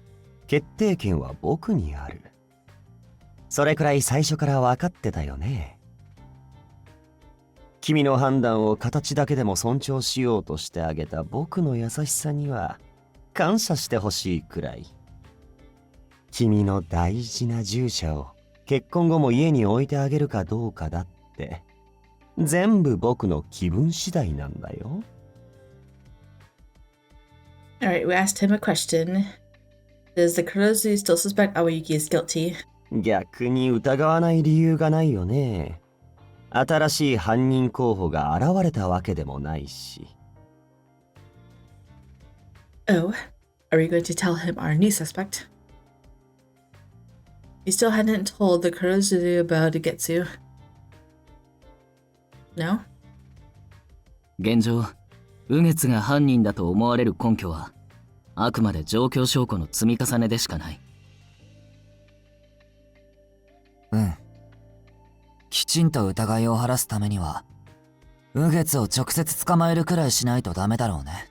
決定権は僕にある。それくらい最初から分かってたよね。君の判断を形だけでも尊重しようとしてあげた僕の優しさには感謝してほしいくらい。君の大事な従者を結婚後も家に置いてあげるかどうかだって全部僕の気分次第なんだよ。Alright, we asked him a question. Does the Kurozu still suspect Awayuki is guilty? 逆に疑わない理由がないよね。新しい犯人候補が現れたわけでもないし。Oh, are we going to tell him our new suspect? We still hadn't told the Kurozu about Getsu. No? 現状、雨月が犯人だと思われる根拠は、あくまで状況証拠の積み重ねでしかない。うん。きちんと疑いを晴らすためには、雨月を直接捕まえるくらいしないとダメだろうね。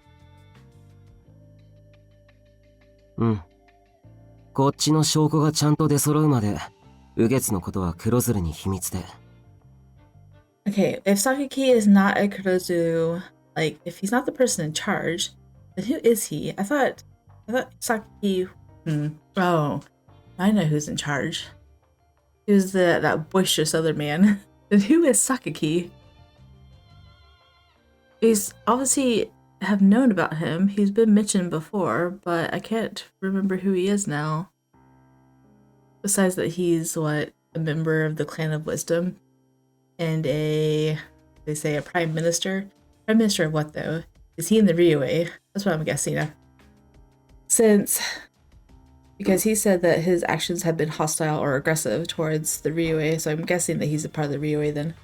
うん。こっちの証拠がちゃんと出揃うまで、雨月のことは黒鶴に秘密で。Okay, if Sakaki is not a Kurozu, like, if he's not the person in charge, then who is he? I thought Sakaki... Oh, I know who's in charge. Who's that boisterous other man? Then who is Sakaki? He's obviously have known about him. He's been mentioned before, but I can't remember who he is now. Besides that he's, a member of the Clan of Wisdom? And they say a prime minister? Prime minister of what, though? Is he in the Ryuei? That's what I'm guessing. Because he said that his actions have been hostile or aggressive towards the Ryuei, so I'm guessing that he's a part of the Ryuei then.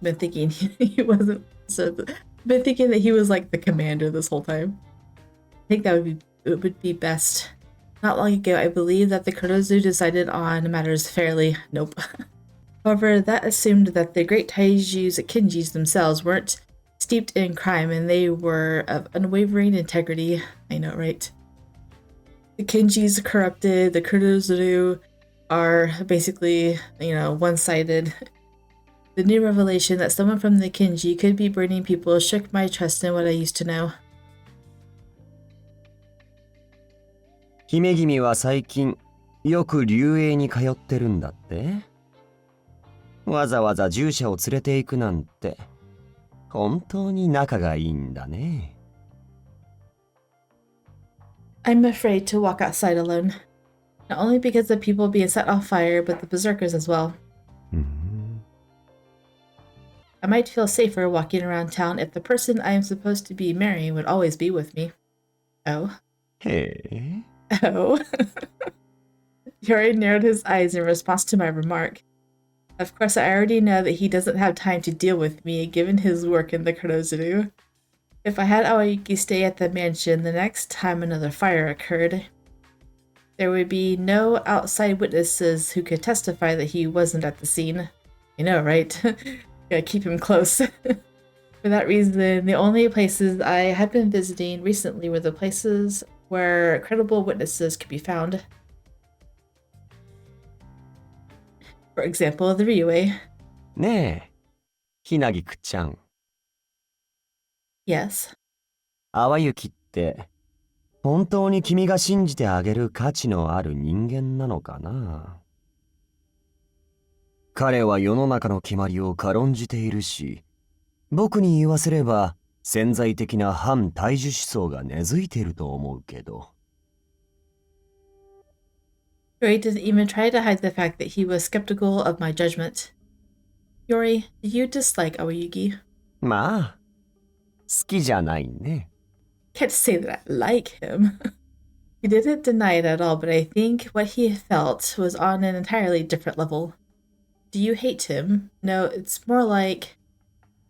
Been thinking he wasn't, so been thinking that he was like the commander this whole time. I think it would be best. Not long ago, I believe that the Kurozu decided on matters fairly. Nope. However, that assumed that the great Taiju's Kinjis themselves weren't steeped in crime and they were of unwavering integrity. I know, right? The Kinjis corrupted, the Kurozu are basically, one-sided. The new revelation that someone from the Kinji could be burning people shook my trust in what I used to know. 姫君は最近よく竜英に通ってるんだって？わざわざ従者を連れて行くなんて本当に仲がいいんだね。I'm afraid to walk outside alone. Not only because of people being set on fire, but the berserkers as well. I might feel safer walking around town if the person I am supposed to be marrying would always be with me. Oh. Hey. Oh. Yori narrowed his eyes in response to my remark. Of course, I already know that he doesn't have time to deal with me, given his work in the Kurozu. If I had Awayuki stay at the mansion the next time another fire occurred, there would be no outside witnesses who could testify that he wasn't at the scene. You know, right? Gotta keep him close. For that reason, the only places I had been visiting recently were the places where credible witnesses could be found. For example, the Ryuei. ねえ、Hinagikuちゃん。Yes. Awayukiって本当に君が信じてあげる価値のある人間なのかな？彼は世の中の決まりを軽んじているし、僕に言わせれば潜在的な反対樹思想が根付いていると思うけど。Yori didn't even try to hide the fact that he was skeptical of my judgment. Yori, do you dislike Awayuki? まあ、好きじゃないね。Can't say that I like him. He didn't deny it at all, but I think what he felt was on an entirely different level. Do you hate him? No, it's more like...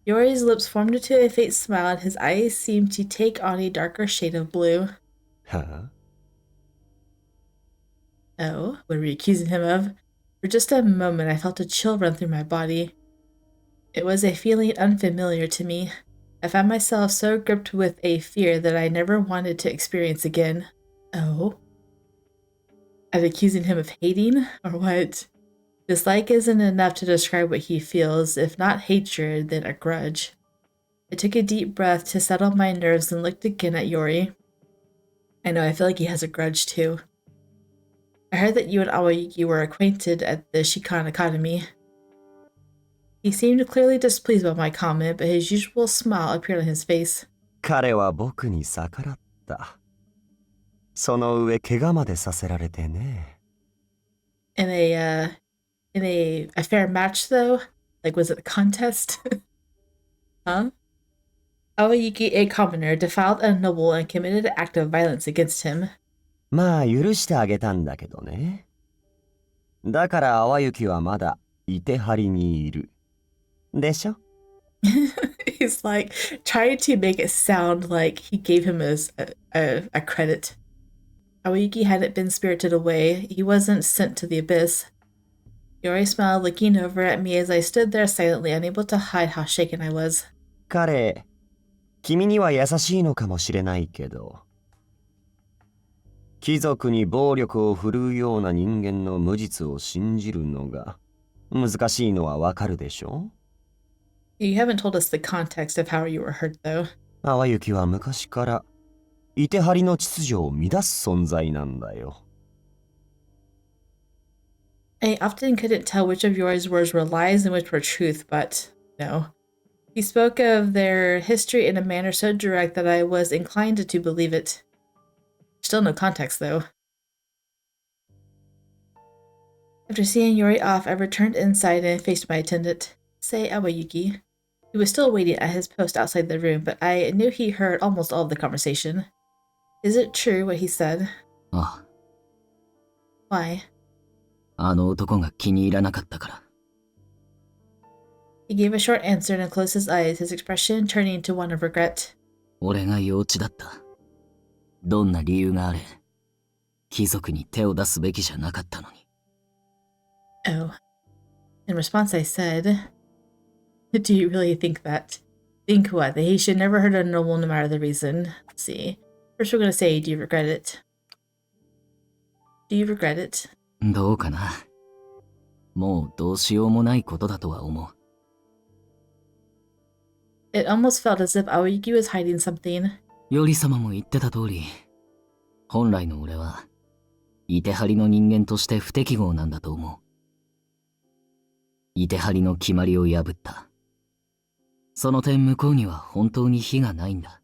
Yori's lips formed into a faint smile and his eyes seemed to take on a darker shade of blue. Huh? Oh, what were you accusing him of? For just a moment I felt a chill run through my body. It was a feeling unfamiliar to me. I found myself so gripped with a fear that I never wanted to experience again. Oh? At accusing him of hating? Or what? Dislike isn't enough to describe what he feels, if not hatred, then a grudge. I took a deep breath to settle my nerves and looked again at Yori. I know, I feel like he has a grudge too. I heard that you and Awayuki were acquainted at the Shikan Academy. He seemed clearly displeased by my comment, but his usual smile appeared on his face. 彼は僕に逆らった。その上怪我までさせられてね。In a fair match though? Like, was it a contest? Huh? Awayuki, a commoner, defiled a noble and committed an act of violence against him. まあ許してあげたんだけどね。だから淡雪はまだいてはりにいる。でしょ? He's like trying to make it sound like he gave him a credit. Awayuki hadn't been spirited away. He wasn't sent to the abyss. Yori smiled, looking over at me as I stood there silently, unable to hide how shaken I was. 彼、君には優しいのかもしれないけど、貴族に暴力を振るうような人間の無実を信じるのが難しいのはわかるでしょ? You haven't told us the context of how you were hurt, though. 淡雪は昔からいてはりの秩序を乱す存在なんだよ。I often couldn't tell which of Yori's words were lies and which were truth, but no. He spoke of their history in a manner so direct that I was inclined to believe it. Still no context, though. After seeing Yori off, I returned inside and faced my attendant, Sei Awayuki. He was still waiting at his post outside the room, but I knew he heard almost all of the conversation. Is it true what he said? Ah. Why? あの男が気に入らなかったから。He gave a short answer and closed his eyes, his expression turning to one of regret. 俺が幼稚だった。どんな理由があれ、貴族に手を出すべきじゃなかったのに。Oh. In response, I said, Do you really think that? Think what? That he should never hurt a noble no matter the reason? Let's see. First we're going to say, do you regret it? Do you regret it? どうかな。もうどうしようもないことだとは思う。It almost felt as if Awayuki was hiding something. ヨリ様も言ってた通り、本来の俺は、いてはりの人間として不適合なんだと思う。いてはりの決まりを破った。その点向こうには本当に非がないんだ。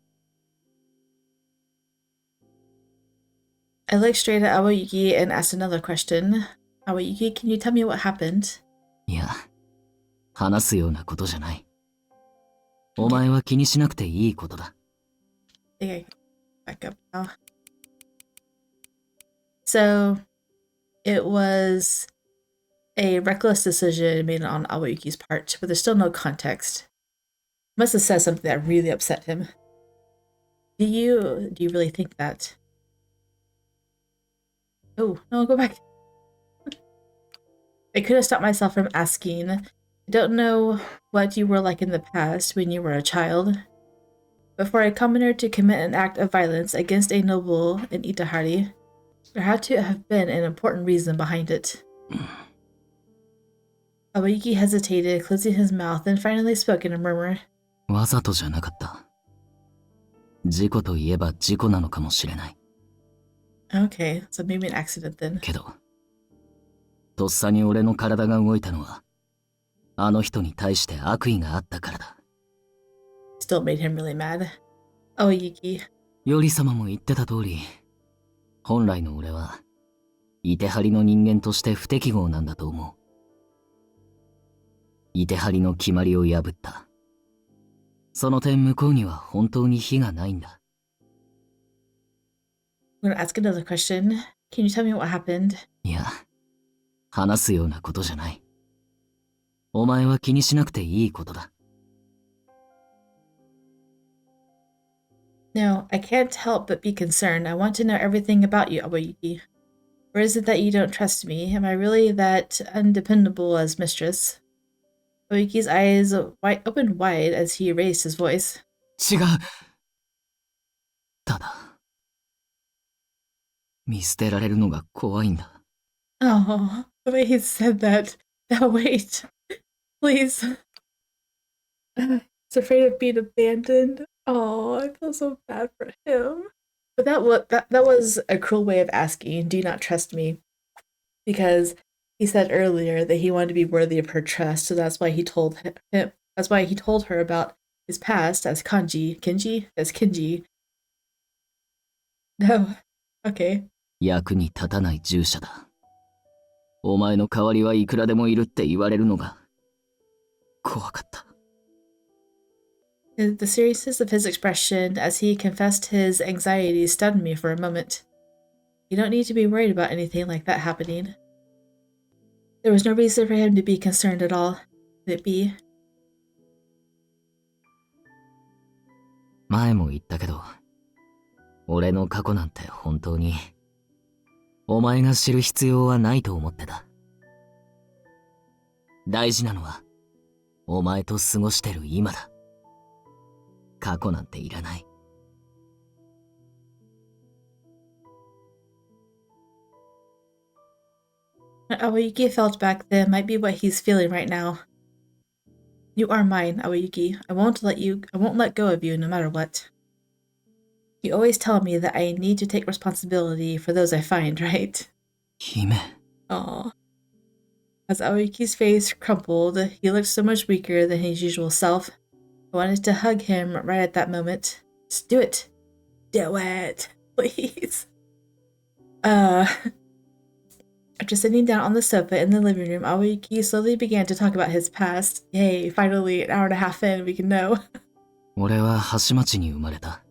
I looked straight at Awayuki and asked another question. Awayuki, can you tell me what happened? いや、話すようなことじゃない。お前は気にしなくていいことだ。I think I can back up now. So, it was a reckless decision made on Awayuki's part, but there's still no context. Must have said something that really upset him. Do you really think that? Oh, no, go back. I could have stopped myself from asking. I don't know what you were like in the past when you were a child. But for a commoner to commit an act of violence against a noble in Itehari, there had to have been an important reason behind it. Awayuki hesitated, closing his mouth, and finally spoke in a murmur. わざとじゃなかった。事故といえば事故なのかもしれない。Okay, so maybe an accident then. けど、とっさに俺の体が動いたのは、あの人に対して悪意があったからだ。Still made him really mad. Awayuki. ヨリ様も言ってた通り、本来の俺は、いてはりの人間として不適合なんだと思う。いてはりの決まりを破った。その点向こうには本当に非がないんだ。I'm gonna ask another question. Can you tell me what happened? いや、話すようなことじゃない。お前は気にしなくていいことだ。No, I can't help but be concerned. I want to know everything about you, Awayuki. Or is it that you don't trust me? Am I really that undependable as mistress? Awayuki's eyes opened wide as he raised his voice. 違う。ただ、見捨てられるのが怖いんだ。Oh, the way he said that. Now wait, please. He's afraid of being abandoned. Oh, I feel so bad for him. But that was a cruel way of asking, "Do you not trust me?" Because he said earlier that he wanted to be worthy of her trust, so that's why he told him. That's why he told her about his past as Kinji. No, okay. 役に立たない従者だ。お前の代わりはいくらでもいるって言われるのが怖かった。The seriousness of his expression as he confessed his anxiety stunned me for a moment. You don't need to be worried about anything like that happening. There was no reason for him to be concerned at all. Could it be? 前も言ったけど、俺の過去なんて本当にお前が知る必要はないと思ってた。大事なのはお前と過ごしてる今だ。過去なんていらない。What Awayuki felt back then might be what he's feeling right now. You are mine, Awayuki. I won't let go of you no matter what. You always tell me that I need to take responsibility for those I find, right? 姫。Aww. As Awayuki's face crumpled, he looked so much weaker than his usual self. I wanted to hug him right at that moment. Just do it. Do it. Please. After sitting down on the sofa in the living room, Awayuki slowly began to talk about his past. Yay, finally, an hour and a half in, we can know. 俺は橋町に生まれた。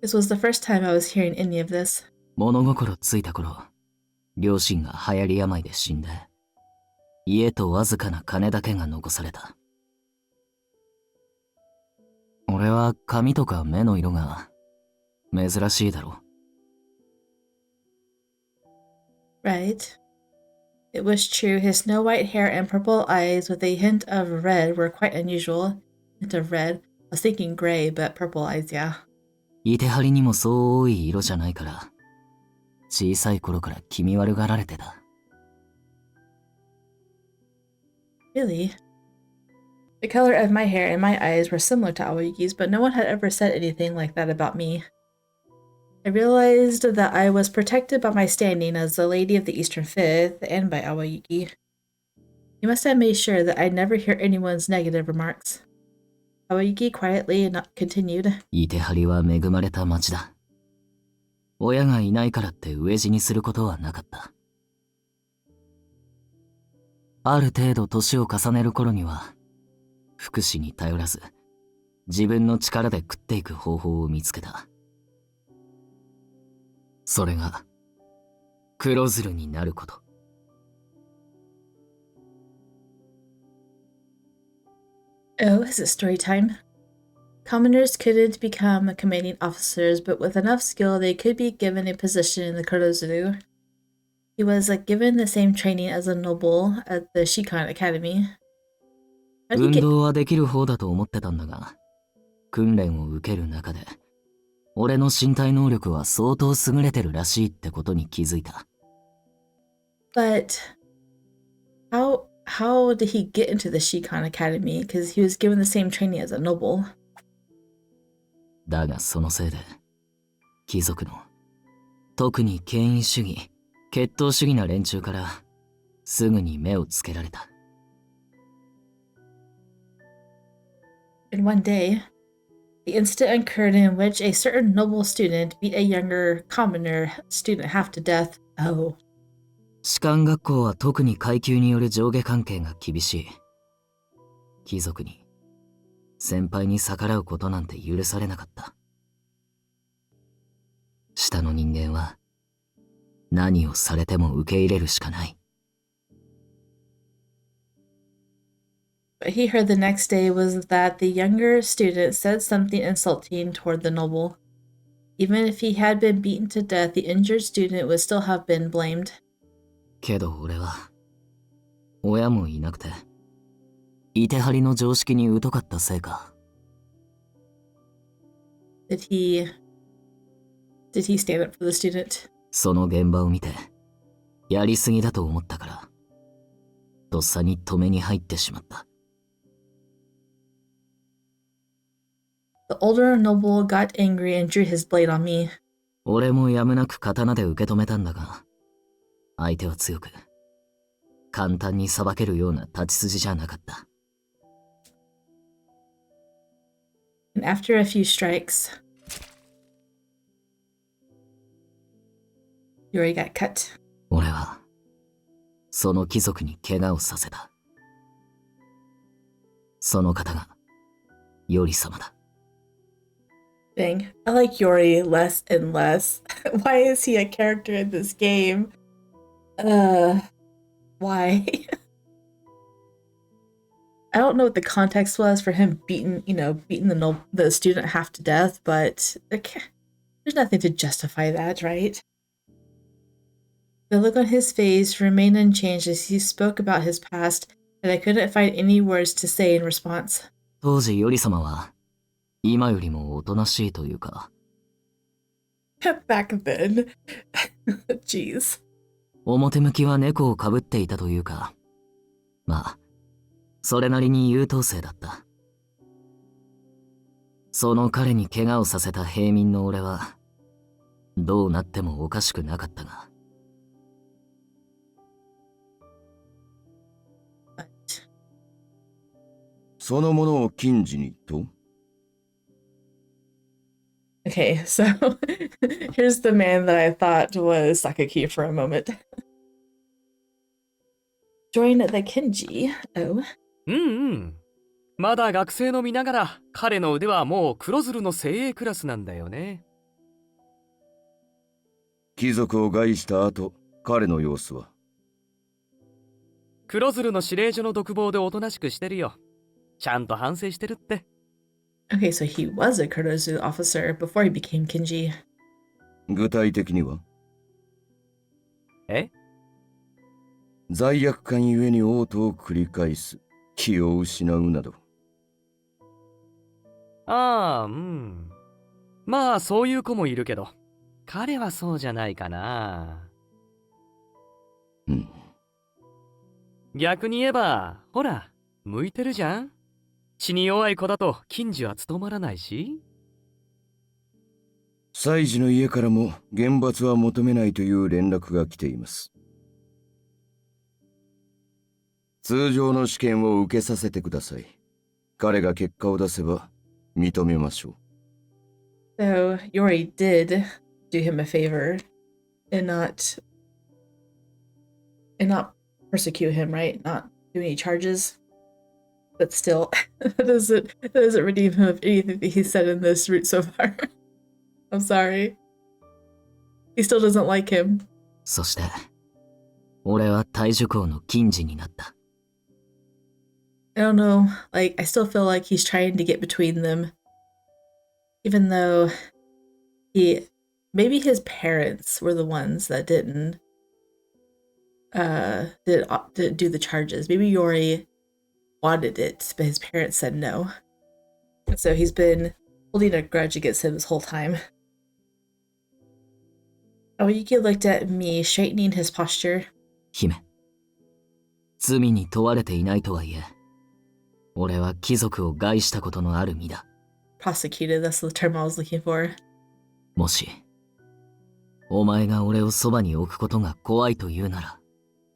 This was the first time I was hearing any of this. 物心ついた頃、両親が流行り病で死んで、家とわずかな金だけが残された。俺は髪とか目の色が珍しいだろ。Right. It was true, his snow white hair and purple eyes with a hint of red were quite unusual. Hint of red. I was thinking gray, but purple eyes, yeah. イテハリにもそう多い色じゃないから、小さい頃から気味悪がられてた。Really? The color of my hair and my eyes were similar to Awayuki's, but no one had ever said anything like that about me. I realized that I was protected by my standing as the Lady of the Eastern Fifth and by Awayuki. He must have made sure that I'd never hear anyone's negative remarks. Awayuki quietly continued. イテハリは恵まれた町だ。親がいないからって飢え死にすることはなかった。ある程度年を重ねる頃には、福祉に頼らず、自分の力で食っていく方法を見つけた。それが、黒ずるになること。Oh, is it story time? Commoners couldn't become commanding officers, but with enough skill they could be given a position in the Kurozuru. He was given the same training as a noble at the Shikan Academy. 運動はできる方だと思ってたんだが、訓練を受ける中で、俺の身体能力は相当優れてるらしいってことに気づいた。But how did he get into the Shikan Academy? Because he was given the same training as a noble. だがそのせいで、貴族の、特に権威主義、血統主義な連中から、すぐに目をつけられた。And one day, the incident occurred in which a certain noble student beat a younger commoner student half to death. Oh. 士官学校は特に階級による上下関係が厳しい。貴族に、先輩に逆らうことなんて許されなかった。下の人間は、何をされても受け入れるしかない。What he heard the next day was that the younger student said something insulting toward the noble. Even if he had been beaten to death, the injured student would still have been blamed. けど俺は、親もいなくて、イテハリの常識に疎かったせいか。Did he stand up for the student? その現場を見て、やりすぎだと思ったから、とっさに止めに入ってしまった。The older noble got angry and drew his blade on me. 俺もやむなく刀で受け止めたんだが、相手は強く、簡単に裁けるような立ち筋じゃなかった。And after a few strikes, Yori got cut. 俺は、その貴族に怪我をさせた。その方が、ヨリ様だ。Dang, I like Yori less and less. Why is he a character in this game? Why? I don't know what the context was for him beating the student half to death, but there's nothing to justify that, right? The look on his face remained unchanged as he spoke about his past, and I couldn't find any words to say in response. 当時ヨリ様は、今よりもおとなしいというか。Back then. Jeez. 表向きは猫をかぶっていたというか。まあ、それなりに優等生だった。その彼に怪我をさせた平民の俺は、どうなってもおかしくなかったが。そのものを禁じにと Okay, so here's the man that I thought was Sakaki for a moment. Join the Kenji. Oh. まだ学生の身ながら彼の腕はもう黒鶴の精鋭クラスなんだよね。貴族を害した後、彼の様子は黒鶴の指令所の独房でおとなしくしてるよ。ちゃんと反省してるって。Okay, so he was a Kurozu officer before he became Kenji. 具体的には罪悪感ゆえに嘔吐を繰り返す、気を失うなど。まあそういう子もいるけど、彼はそうじゃないかな。逆に言えば、ほら、向いてるじゃん。血に弱い子だと禁じは務まらないし。祭司の家からも厳罰は求めないという連絡が来ています。通常の試験を受けさせてください。彼が結果を出せば認めましょう。So, Yori did do him a favor and not persecute him, right? Not do any charges. But still, that doesn't redeem him of anything that he said in this route so far. I'm sorry. He still doesn't like him. そして、俺は大樹校の禁じになった。I don't know, like, I still feel like he's trying to get between them. Even though maybe his parents were the ones that didn't do the charges. Maybe Yori wanted it, but his parents said no. And so he's been holding a grudge against him this whole time. Awayuki looked at me, straightening his posture. 姫、罪に問われていないとはいえ、俺は貴族を害したことのある身だ。Prosecuted, that's the term I was looking for. もし、お前が俺をそばに置くことが怖いと言うなら。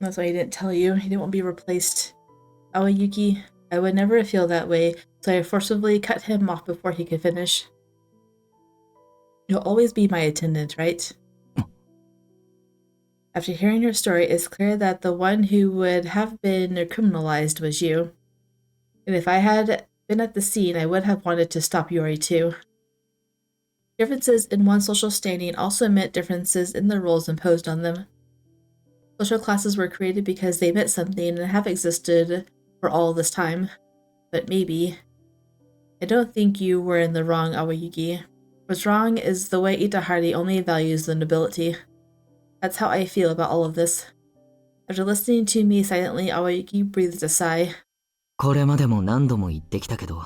That's why he didn't tell you. He didn't want to be replaced. Awayuki, I would never feel that way, so I forcibly cut him off before he could finish. You'll always be my attendant, right? After hearing your story, it's clear that the one who would have been criminalized was you. And if I had been at the scene, I would have wanted to stop Yori too. Differences in one's social standing also meant differences in the roles imposed on them. Social classes were created because they meant something and have existed for all this time. But maybe. I don't think you were in the wrong, Awayuki. What's wrong is the way Itehari only values the nobility. That's how I feel about all of this. After listening to me silently, Awayuki breathed a sigh. これまでも何度も言ってきたけど、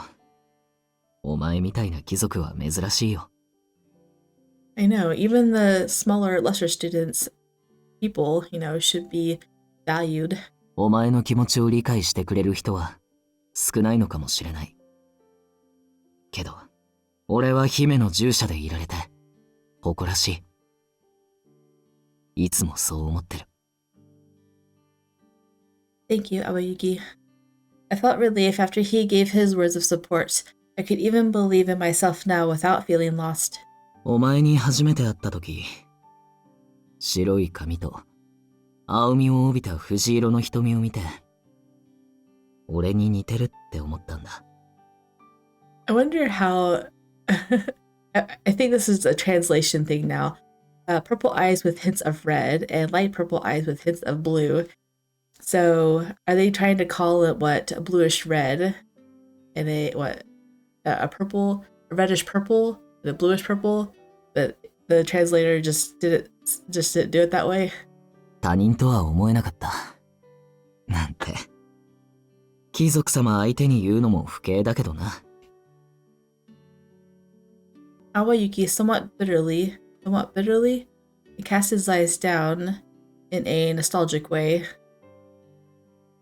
お前みたいな貴族は珍しいよ。I know, even the smaller, lesser students, people, should be valued. お前の気持ちを理解してくれる人は少ないのかもしれない。けど、俺は姫の従者でいられて、誇らしい。いつもそう思ってる。Thank you, Awayuki. I felt relief after he gave his words of support. I could even believe in myself now without feeling lost. お前に初めて会った時、白い髪と青みを帯びた藤色の瞳を見て、俺に似てるって思ったんだ。I wonder how... I think this is a translation thing now. Purple eyes with hints of red and light purple eyes with hints of blue. So are they trying to call it what? A bluish red and a purple, a reddish purple and a bluish purple? But the translator just didn't do it that way. 他人とは思えなかった。なんて。貴族様相手に言うのも不敬だけどな。Awayuki somewhat bitterly, he cast his eyes down in a nostalgic way.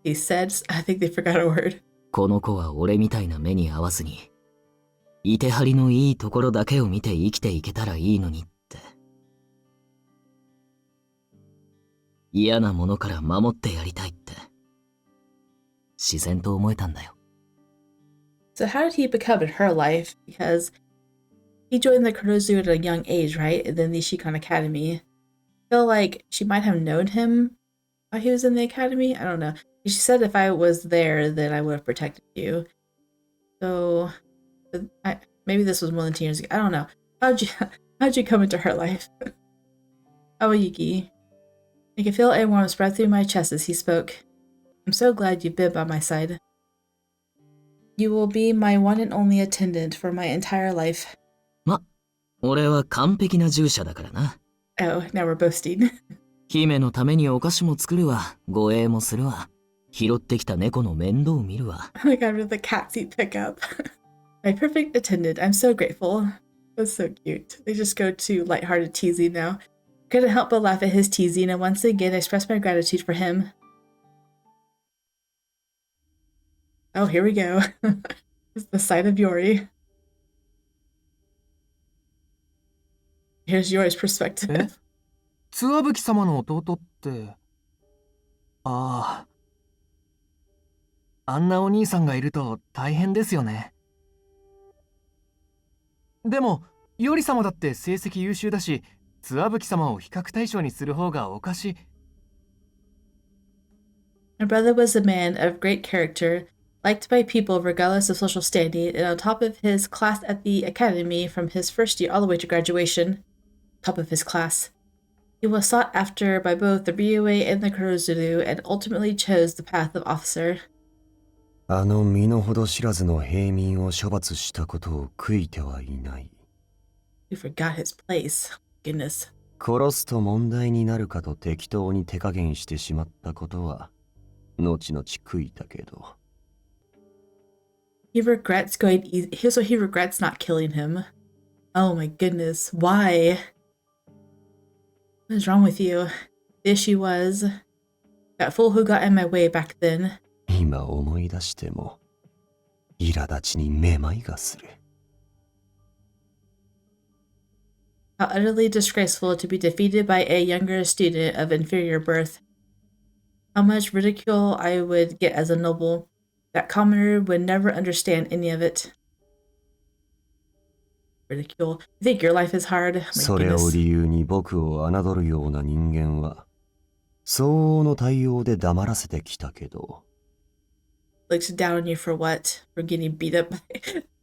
He said, I think they forgot a word. この子は俺みたいな目に合わずに、Itehariのいいところだけを見て生きていけたらいいのにって。嫌なものから守ってやりたいって、自然と思えたんだよ。So how did he become in her life? Because he joined the Kurozu at a young age, right? And then the Shikan Academy. I feel like she might have known him while he was in the academy. I don't know. She said if I was there, then I would have protected you. So maybe this was more than 10 years ago. I don't know. How'd you come into her life? Awayuki. I could feel a warmth spread through my chest as he spoke. I'm so glad you've been by my side. You will be my one and only attendant for my entire life. ま、俺は完璧な従者だからな。Oh, now we're boasting. 姫のためにお菓子も作るわ、護衛もするわ。拾ってきた猫の面倒を見るわ。Oh my god, with the cats you pick up. My perfect attendant, I'm so grateful. That's so cute. They just go to lighthearted teasing now. Couldn't help but laugh at his teasing and once again express my gratitude for him. Oh, here we go. It's the sight of Yori. Here's Yori's perspective. ツアブキ様の弟って、あんなお兄さんがいると大変ですよね。でも、ヨリ様だって成績優秀だし、ツアブキ様を比較対象にする方がおかしい。My brother was a man of great character, liked by people regardless of social standing, and on top of his class at the academy from his first year all the way to graduation. Top of his class. He was sought after by both the Ryuei and the Kurozuru and ultimately chose the path of officer. あの身の程知らずの平民を処罰したことを悔いてはいない。We forgot his place. Goodness. 殺すと問題になるかと適当に手加減してしまったことは後々悔いたけど。He regrets going easy. So he regrets not killing him. Oh my goodness. Why? What is wrong with you? The issue was that fool who got in my way back then. 今思い出しても苛立ちにめまいがする。How utterly disgraceful to be defeated by a younger student of inferior birth. How much ridicule I would get as a noble. That commoner would never understand any of it. Ridicule. You think your life is hard? My それを goodness. 理由に僕を侮るような人間は相応の対応で黙らせてきたけど。Looks down on you for what? For getting beat up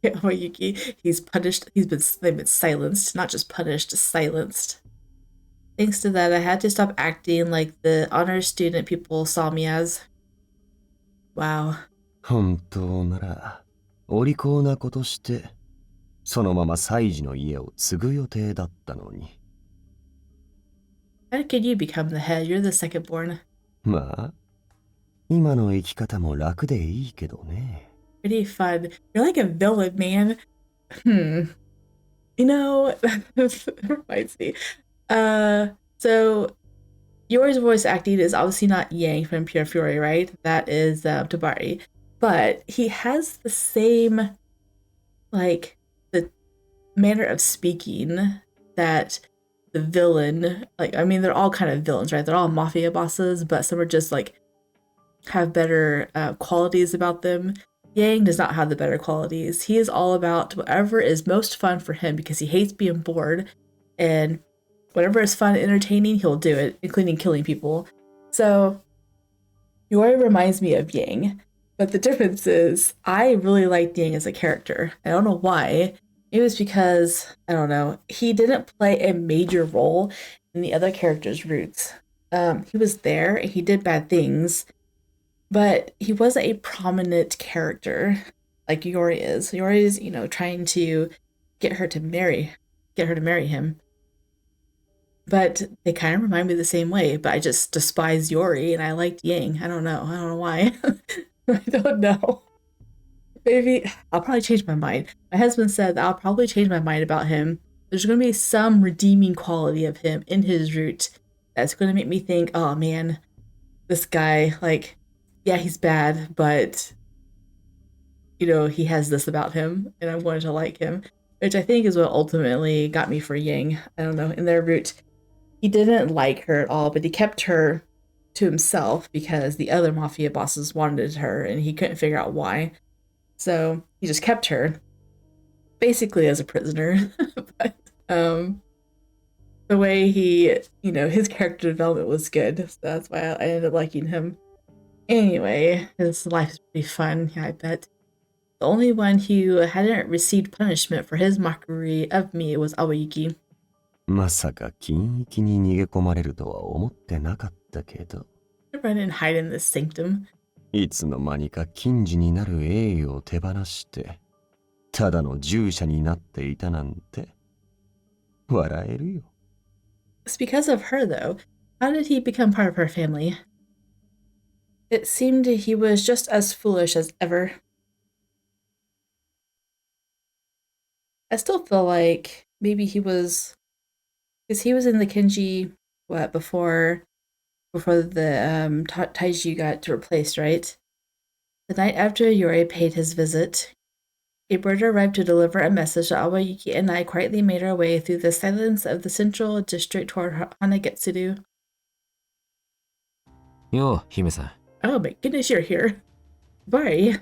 by Awayuki. He's punished. They've been silenced. Not just punished, silenced. Thanks to that, I had to stop acting like the honor student people saw me as. Wow. 本当ならお利口なことしてそのまま祭司の家を継ぐ予定だったのに。How could you become the head? You're the second born. まあ今の生き方も楽でいいけどね。Pretty fun. You're like a villain, man. You know, that reminds me. So Yori's voice acting is obviously not Yang from Pure Fury, right? That is Tabari. But he has the same, like, the manner of speaking that the villain, like, I mean, they're all kind of villains, right? They're all mafia bosses, but some are just, like, have better qualities about them. Yang does not have the better qualities. He is all about whatever is most fun for him because he hates being bored, and whatever is fun and entertaining, he'll do it, including killing people. So Yori reminds me of Yang, but the difference is I really liked Yang as a character. I don't know why. It was because, I don't know, he didn't play a major role in the other characters' roots. He was there and he did bad things, but he wasn't a prominent character like Yori is. Yori is, you know, trying to get her to marry him. But they kind of remind me the same way, but I just despise Yori and I liked Yang. I don't know why. I don't know. Maybe I'll probably change my mind. My husband said that I'll probably change my mind about him. There's going to be some redeeming quality of him in his root that's going to make me think, oh man, this guy, like, yeah, he's bad, but, you know, he has this about him, and I'm going to like him, which I think is what ultimately got me for Yang. I don't know, in their root, he didn't like her at all, but he kept her to himself because the other mafia bosses wanted her, and he couldn't figure out why. So he just kept her, basically as a prisoner. But the way he, you know, his character development was good, so that's why I ended up liking him. Anyway, his life is pretty fun, yeah, I bet. The only one who hadn't received punishment for his mockery of me was Awayuki. まさか禁域に逃げ込まれるとは思ってなかったけど。Run and hide in this sanctum. いつの間にか禁じになる栄誉を手放して、ただの従者になっていたなんて、笑えるよ。It's because of her, though. How did he become part of her family? It seemed he was just as foolish as ever. I still feel like maybe he was, because he was in the Kenji, before the Taiju got replaced, right? The night after Yori paid his visit, a bird arrived to deliver a message that Awayuki and I quietly made our way through the silence of the central district toward Hanagetsu. Yo, Hime-san. Oh my goodness, you're here. Bari.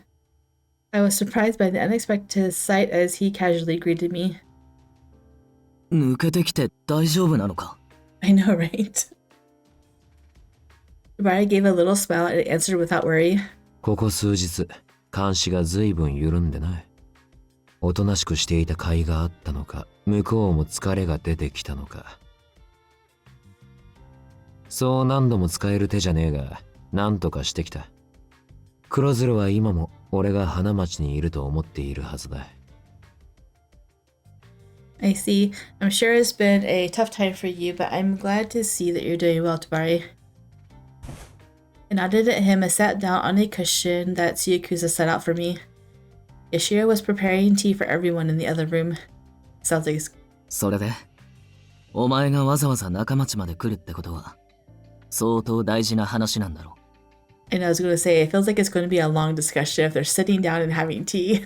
I was surprised by the unexpected sight as he casually greeted me. 抜けてきて大丈夫なのか? I know, right? Bari gave a little smile and answered without worry. ここ数日、監視が随分緩んでない。おとなしくしていた甲斐があったのか、向こうも疲れが出てきたのか。そう何度も使える手じゃねえが、なんとかしてきた。黒鶴は今も俺が花町にいると思っているはずだ。I see. I'm sure it's been a tough time for you, but I'm glad to see that you're doing well, Tabari. I nodded at him and sat down on a cushion that Tsuyakusa set out for me. Yashiro was preparing tea for everyone in the other room. Sounds like it's... それで、お前がわざわざ中町まで来るってことは、相当大事な話なんだろう。And I was going to say, it feels like it's going to be a long discussion if they're sitting down and having tea.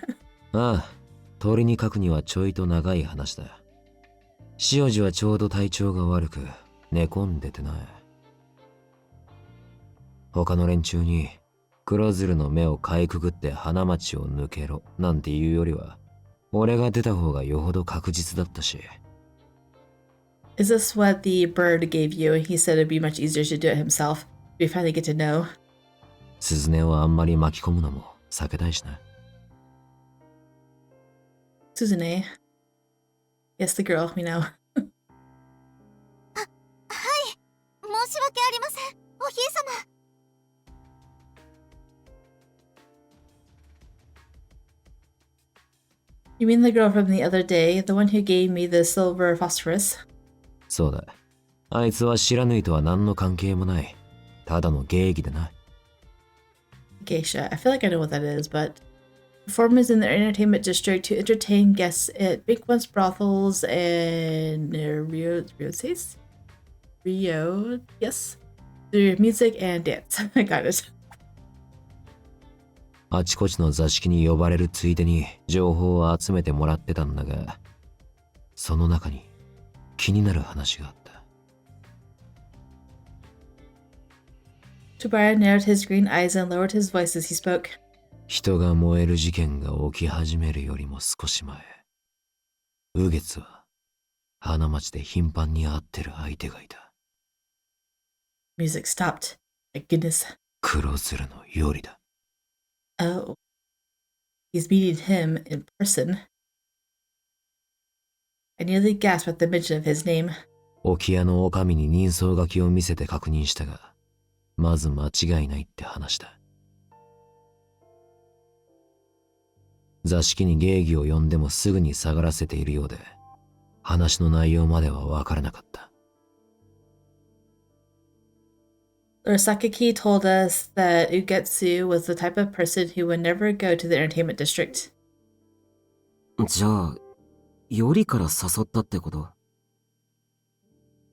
ああ、鳥に書くにはちょいと長い話だ。塩路はちょうど体調が悪く、寝込んでてな。他の連中に、黒鶴の目をかいくぐって花町を抜けろ、なんていうよりは、俺が出た方がよほど確実だったし。Is this what the bird gave you? He said it'd be much easier to do it himself. We finally get to know. 鈴音をあんまり巻き込むのも避けたいしな。Suzune. Yes, the girl, we know. はい。申し訳ありません。お姫様。You mean the girl from the other day, the one who gave me the silver phosphorus? そうだ。あいつは知らぬいとは何の関係もない。ただの芸妓でな。geisha. I feel like I know what that is, but performers in the entertainment district who entertain guests at big ones brothels and Rio, yes, through music and dance. I got it. あちこちの座敷に呼ばれるついでに情報を集めてもらってたんだが、その中に気になる話があった。Tobara narrowed his green eyes and lowered his voice as he spoke. 人が燃える事件が起き始めるよりも少し前、雨月は花町で頻繁に会ってる相手がいた。Music stopped. My goodness. 黒鶴のヨリだ。Oh. He's meeting him in person. I nearly gasped at the mention of his name. 沖屋の女将に人相書きを見せて確認したが、まず間違いないって話だ。座敷に芸妓を呼んでもすぐに下がらせているようで、話の内容までは分からなかった。Lord Sakaki told us that Ugetsu was the type of person who would never go to the entertainment district. じゃあ、よりから誘ったってこと？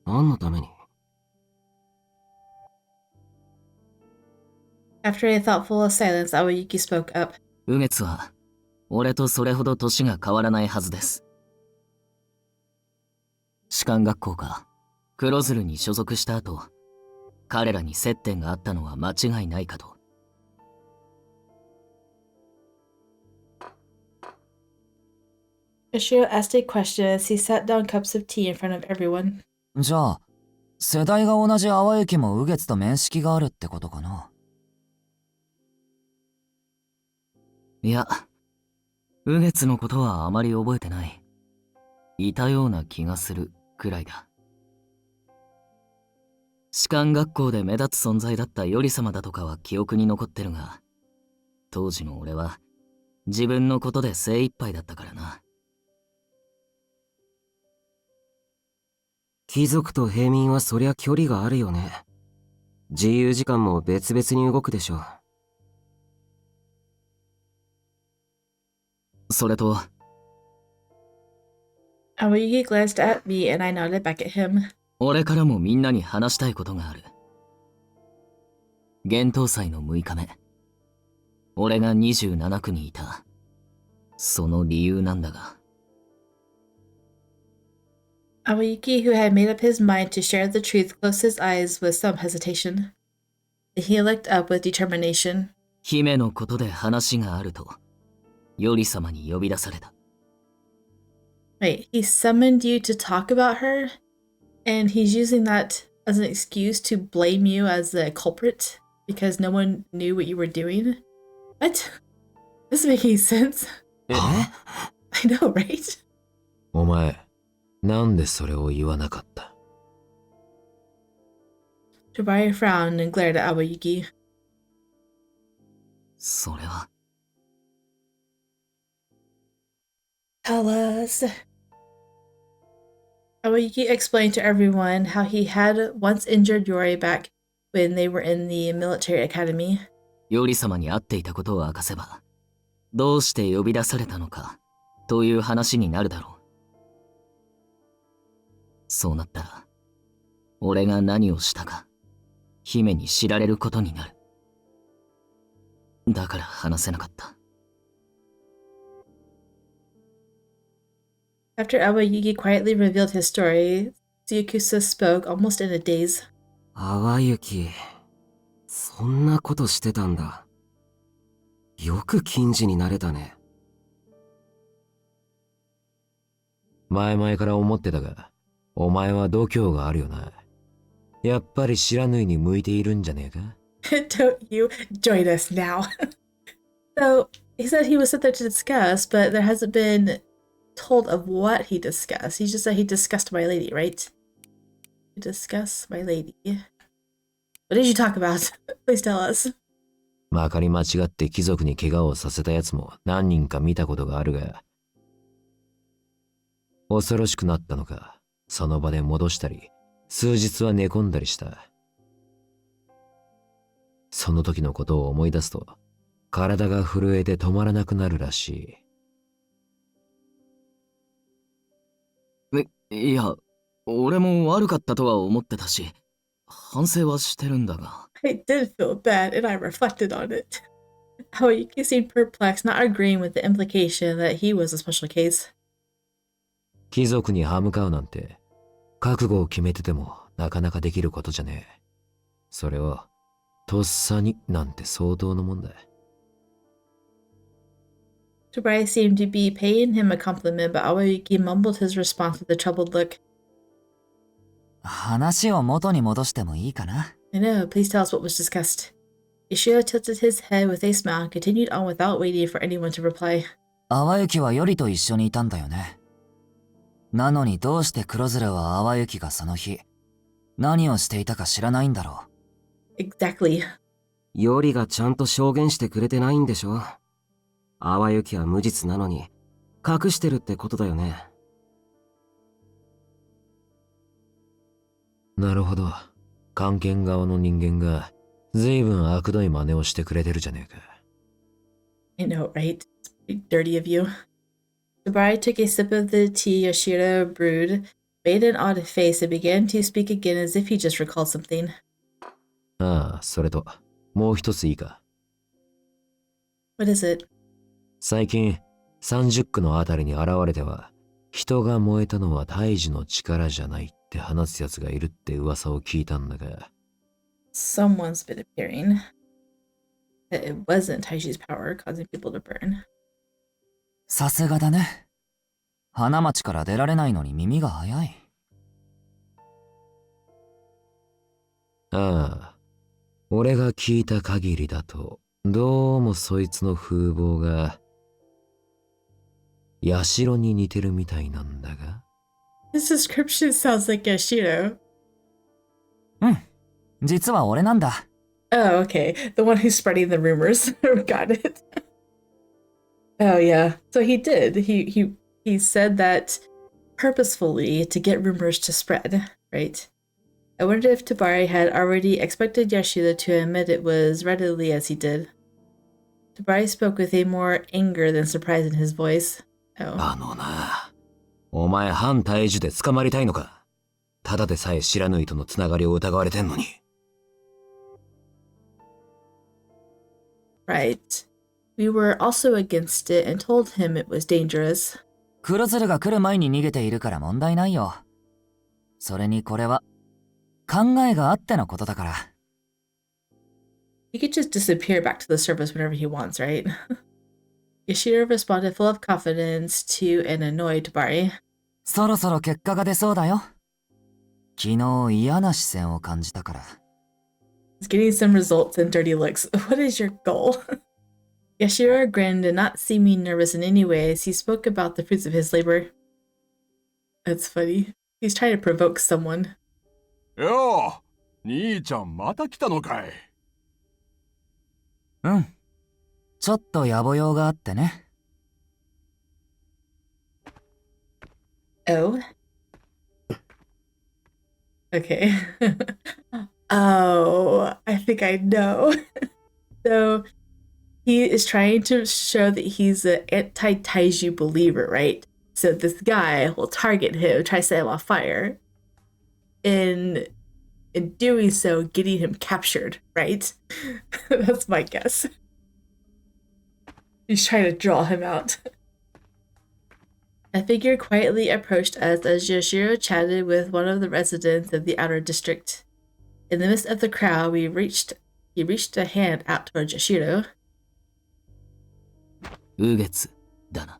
何のために？ After a thoughtful silence, Awayuki spoke up. 雨月は、俺とそれほど年が変わらないはずです。士官学校か、黒鶴に所属した後、彼らに接点があったのは間違いないかと。Yoshiro asked a question as he sat down cups of tea in front of everyone. じゃあ、世代が同じ淡雪も雨月と面識があるってことかな。いや、雨月のことはあまり覚えてない。いたような気がするくらいだ。士官学校で目立つ存在だった頼様だとかは記憶に残ってるが、当時の俺は自分のことで精一杯だったからな。貴族と平民はそりゃ距離があるよね。自由時間も別々に動くでしょ。それと、Awayuki glanced at me and I nodded back at him. 俺からもみんなに話したいことがある。幻冬祭の6日目、俺が27区にいた。その理由なんだが。Awayuki, who had made up his mind to share the truth, closed his eyes with some hesitation. He looked up with determination. 姫のことで話があると、頼様に呼び出された。Wait, he summoned you to talk about her? And he's using that as an excuse to blame you as the culprit because no one knew what you were doing? What? This doesn't make any sense. I know, right? お前、なんでそれを言わなかった？ Jabari frowned and glared at Awayuki. それは。Tell us. Awayuki explained to everyone how he had once injured Yori back when they were in the military academy. 頼様に会っていたことを明かせば、どうして呼び出されたのか、という話になるだろう。そうなったら、俺が何をしたか、姫に知られることになる。だから話せなかった。After Awayuki quietly revealed his story, Tsuyakusa spoke almost in a daze. 淡雪、そんなことしてたんだ。よく金次になれたね。前々から思ってたが、お前は度胸があるよな。やっぱり知らぬいに向いているんじゃねえか？ Don't you join us now. So, he said he was sent there to discuss, but there hasn't been told of what he discussed. He just said he discussed my lady, right? Discuss my lady. What did you talk about? Please tell us. まかり間違って貴族に怪我をさせたやつも何人か見たことがあるが、恐ろしくなったのか、その場で戻したり、数日は寝込んだりした。その時のことを思い出すと、体が震えて止まらなくなるらしい。いや、俺も悪かったとは思ってたし、反省はしてるんだが。I did feel bad, and I reflected on it. Awayuki seemed perplexed, not agreeing with the implication that he was a special case. 貴族に歯向かうなんて、覚悟を決めててもなかなかできることじゃねえ。それを、とっさになんて相当のもんだ。Tobari seemed to be paying him a compliment, but Awayuki mumbled his response with a troubled look. 話を元に戻してもいいかな? I know, please tell us what was discussed. Yoshiro tilted his head with a smile and continued on without waiting for anyone to reply. 淡雪はよりと一緒にいたんだよね。なのにどうして黒面は淡雪がその日、何をしていたか知らないんだろう。Exactly. よりがちゃんと証言してくれてないんでしょ。淡雪は無実なのに、隠してるってことだよね。なるほど。官憲側の人間が、随分悪どい真似をしてくれてるじゃねえか。I know, right? It's dirty of you. Tobari took a sip of the tea Yoshiro brewed, made an odd face, and began to speak again as if he just recalled something. ああ、それと、もう一ついいか。What is it? 最近、30区のあたりに現れては、人が燃えたのは大樹の力じゃないって話す奴がいるって噂を聞いたんだが。Someone's been appearing. That it wasn't Taiji's power causing people to burn. さすがだね。花町から出られないのに耳が早い。ああ、俺が聞いた限りだと、どうもそいつの風貌が、社に似てるみたいなんだが。This description sounds like Yashiro. うん、実は俺なんだ。Oh, okay. The one who's spreading the rumors. Got it. Oh, yeah. So he did. He said that purposefully to get rumors to spread, right? I wondered if Tobari had already expected Yashiro to admit it was readily as he did. Tobari spoke with a more anger than surprise in his voice. Oh. あのな、お前反大樹で捕まりたいのか？ただでさえ知らぬいとのつながりを疑われてんのに。Right. We were also against it and told him it was dangerous. 黒鶴が来る前に逃げているから問題ないよ。それにこれは考えがあってのことだから。He could just disappear back to the surface whenever he wants, right? Yoshiro responded full of confidence to an annoyed Tobari. そろそろ結果が出そうだよ。昨日嫌な視線を感じたから。He's getting some results and dirty looks. What is your goal? Yoshiro grinned and not seeming nervous in any way as he spoke about the fruits of his labor. That's funny. He's trying to provoke someone. よう、兄ちゃんまた来たのかい。うん。ちょっと野暮用があってね。Oh. Okay. Oh, I think I know. So he is trying to show that he's an anti-Taiju believer, right? So this guy will target him, try to set him on fire. In doing so, getting him captured, right? That's my guess. He's trying to draw him out. A figure quietly approached us as Yoshiro chatted with one of the residents of the outer district. In the midst of the crowd, he reached a hand out towards Yoshiro. 雨月だな。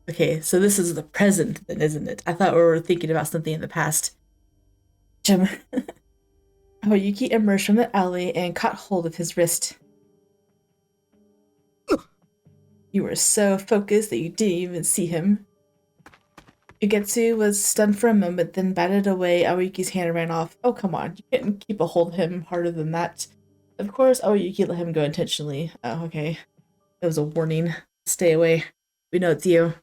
Okay, so this is the present then, isn't it? I thought we were thinking about something in the past. Jim. Awayuki emerged from the alley and caught hold of his wrist. You were so focused that you didn't even see him. Ugetsu was stunned for a moment, then batted away Awayuki's hand and ran off. Oh, come on. You couldn't keep a hold of him harder than that. Of course, Awayuki let him go intentionally. Oh, okay. It was a warning. Stay away. We know it's you.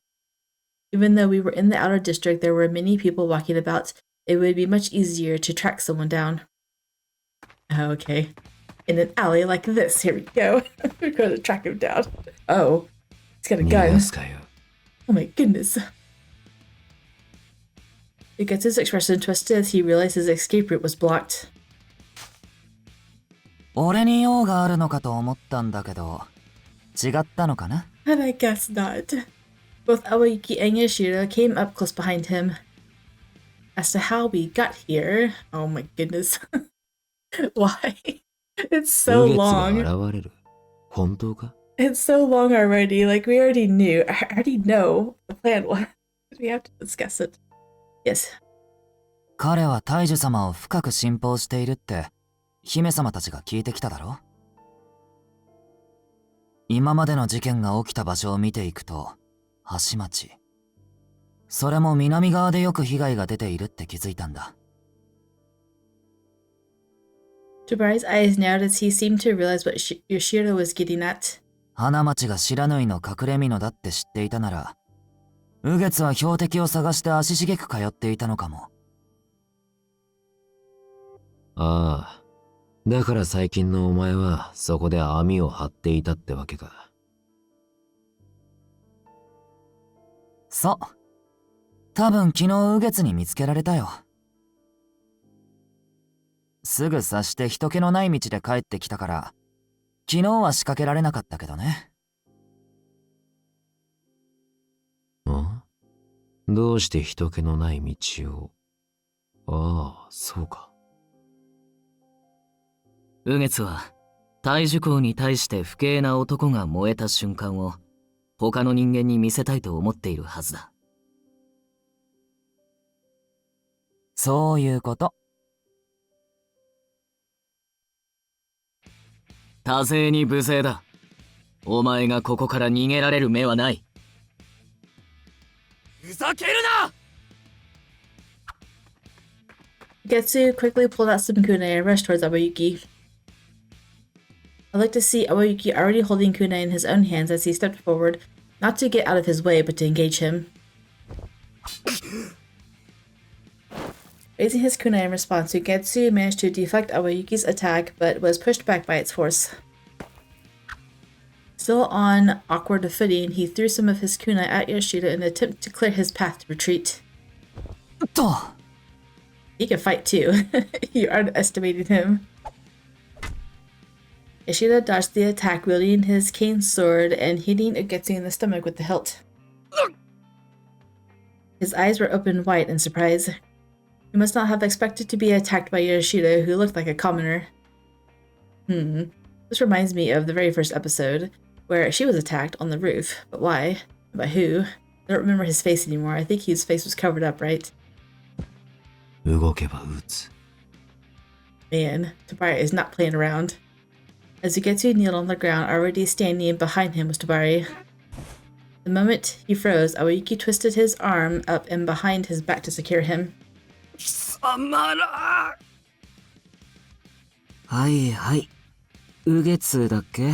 Even though we were in the outer district, there were many people walking about. It would be much easier to track someone down. Oh, okay. in an alley like this. Here we go. We're going to track him down. Oh, he's got a gun. Oh my goodness. He gets his expression twisted as he realizes his escape route was blocked. 俺に用があるのかと思ったんだけど、違ったのかな? And I guess not. Both Awayuki and Yoshida came up close behind him. As to how we got here, oh my goodness. Why? It's so long. It's so long already. Like, we already knew. I already know the plan was. We have to discuss it. Yes. 彼は大樹様を深く信奉しているって姫様たちが聞いてきただろ? 今までの事件が起きた場所を見ていくと橋町、それも南側でよく被害が出ているって気づいたんだ。Jabari's eyes narrowed as he seemed to realize what Yoshida was getting at. 花町が白縫いの隠れ蓑だって知っていたなら、雨月は標的を探して足しげく通っていたのかも。ああ、だから最近のお前はそこで網を張っていたってわけか。そう。多分昨日雨月に見つけられたよ。すぐ察して人気のない道で帰ってきたから、昨日は仕掛けられなかったけどね。ん？どうして人気のない道を？ああ、そうか。雨月は大樹港に対して不敬な男が燃えた瞬間を他の人間に見せたいと思っているはずだ。そういうこと。多勢に無勢だ。お前がここから逃げられる目はない。ふざけるな! Getsu quickly pulled out some kunai and rushed towards Awayuki. I'd like to see Awayuki already holding kunai in his own hands as he stepped forward, not to get out of his way, but to engage him. Raising his kunai in response, Getsu managed to deflect Awayuki's attack, but was pushed back by its force. Still on awkward footing, he threw some of his kunai at Yoshida in an attempt to clear his path to retreat. He can fight too. You underestimated him. Yoshida dodged the attack, wielding his cane sword and hitting Getsu in the stomach with the hilt. His eyes were open wide in surprise. He must not have expected to be attacked by Yoshida, who looked like a commoner. This reminds me of the very first episode, where she was attacked on the roof. But why? By who? I don't remember his face anymore. I think his face was covered up, right? Man, Tabari is not playing around. As Ugetsu kneeled on the ground, already standing behind him was Tabari. The moment he froze, Awayuki twisted his arm up and behind his back to secure him. はいはい。雨月だっけ？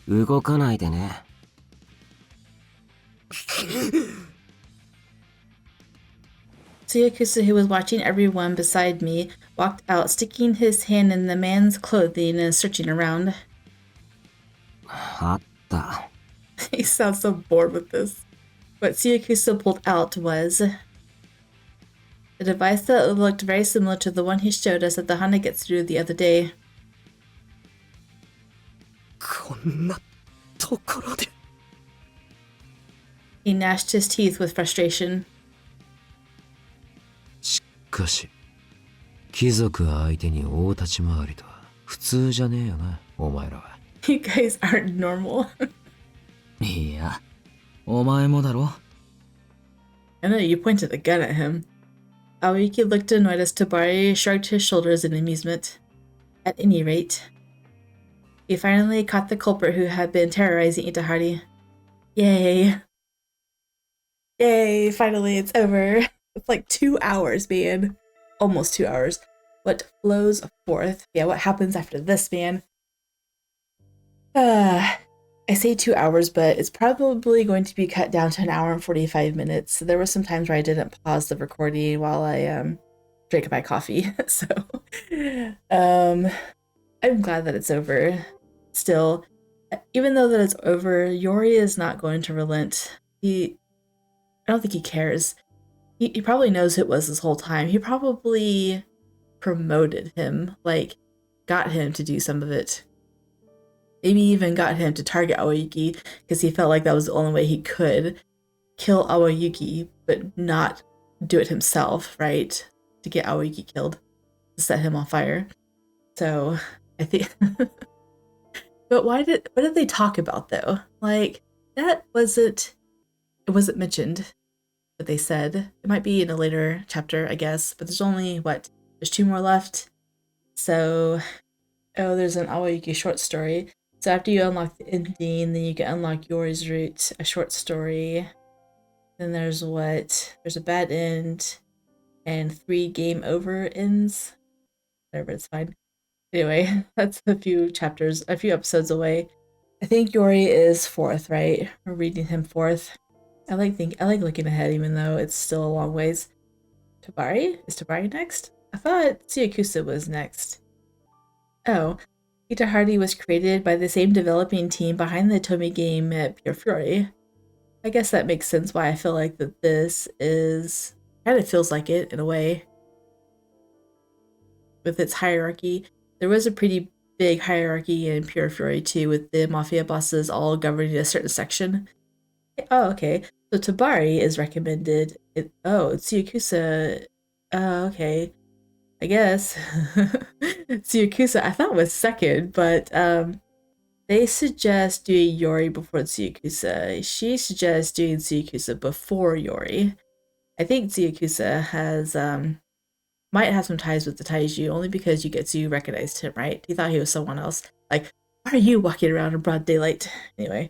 動かないでね。Tsuyakusa, who was watching everyone beside me, walked out, sticking his hand in the man's clothing and searching around. あった。He sounds so bored with this. What Tsuyakusa pulled out was a device that looked very similar to the one he showed us at the Hinagiku the other day. こんなところで。 He gnashed his teeth with frustration. しかし、貴族相手に大立ち回りとは普通じゃねえよな、お前らは。You guys aren't normal. いや、お前もだろ。I know you pointed a gun at him. Awayuki looked annoyed as Tabari shrugged his shoulders in amusement. At any rate, he finally caught the culprit who had been terrorizing Itehari. Yay. Yay, finally it's over. It's like 2 hours, man. Almost 2 hours. What flows forth? Yeah, what happens after this, man? I say 2 hours, but it's probably going to be cut down to 1 hour and 45 minutes. There were some times where I didn't pause the recording while I drank my coffee. So, I'm glad that it's over. Still, even though that it's over, Yori is not going to relent. I don't think he cares. He probably knows who it was this whole time. He probably promoted him, like, got him to do some of it. Maybe even got him to target Awayuki because he felt like that was the only way he could kill Awayuki, but not do it himself, right? To get Awayuki killed, to set him on fire. So I think, but what did they talk about though? Like it wasn't mentioned. What they said, it might be in a later chapter, I guess. But there's only there's 2 more left. So, there's an Awayuki short story. So after you unlock the ending, then you can unlock Yori's route, a short story. Then there's a bad end, and 3 game over ends. Whatever, it's fine. Anyway, that's a few episodes away. I think Yori is 4th, right? We're reading him 4th. I like looking ahead, even though it's still a long ways. Tabari? Is Tabari next? I thought Tsuyakusa was next. Oh, Itehari was created by the same developing team behind the Tomy game Pure Fury. I guess that makes sense why I feel like that this is kind of feels like it in a way. With its hierarchy. There was a pretty big hierarchy in Pure Fury too, with the mafia bosses all governing a certain section. Oh, okay. So Tabari is recommended. It's Tsuyakusa. Oh, okay. I guess. Tsuyakusa I thought was 2nd, but they suggest doing Yori before Tsuyakusa. She suggests doing Tsuyakusa before Yori. I think Tsuyakusa has might have some ties with the Taiju only because you get to recognize him, right? He thought he was someone else. Like, why are you walking around in broad daylight? Anyway,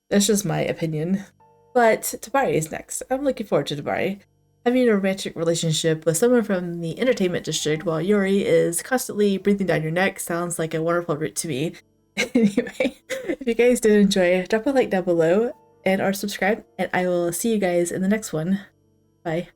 that's just my opinion. But Tabari is next. I'm looking forward to Tabari. Having a romantic relationship with someone from the entertainment district while Yori is constantly breathing down your neck sounds like a wonderful route to me. Anyway, if you guys did enjoy, drop a like down below and or subscribe, and I will see you guys in the next one. Bye.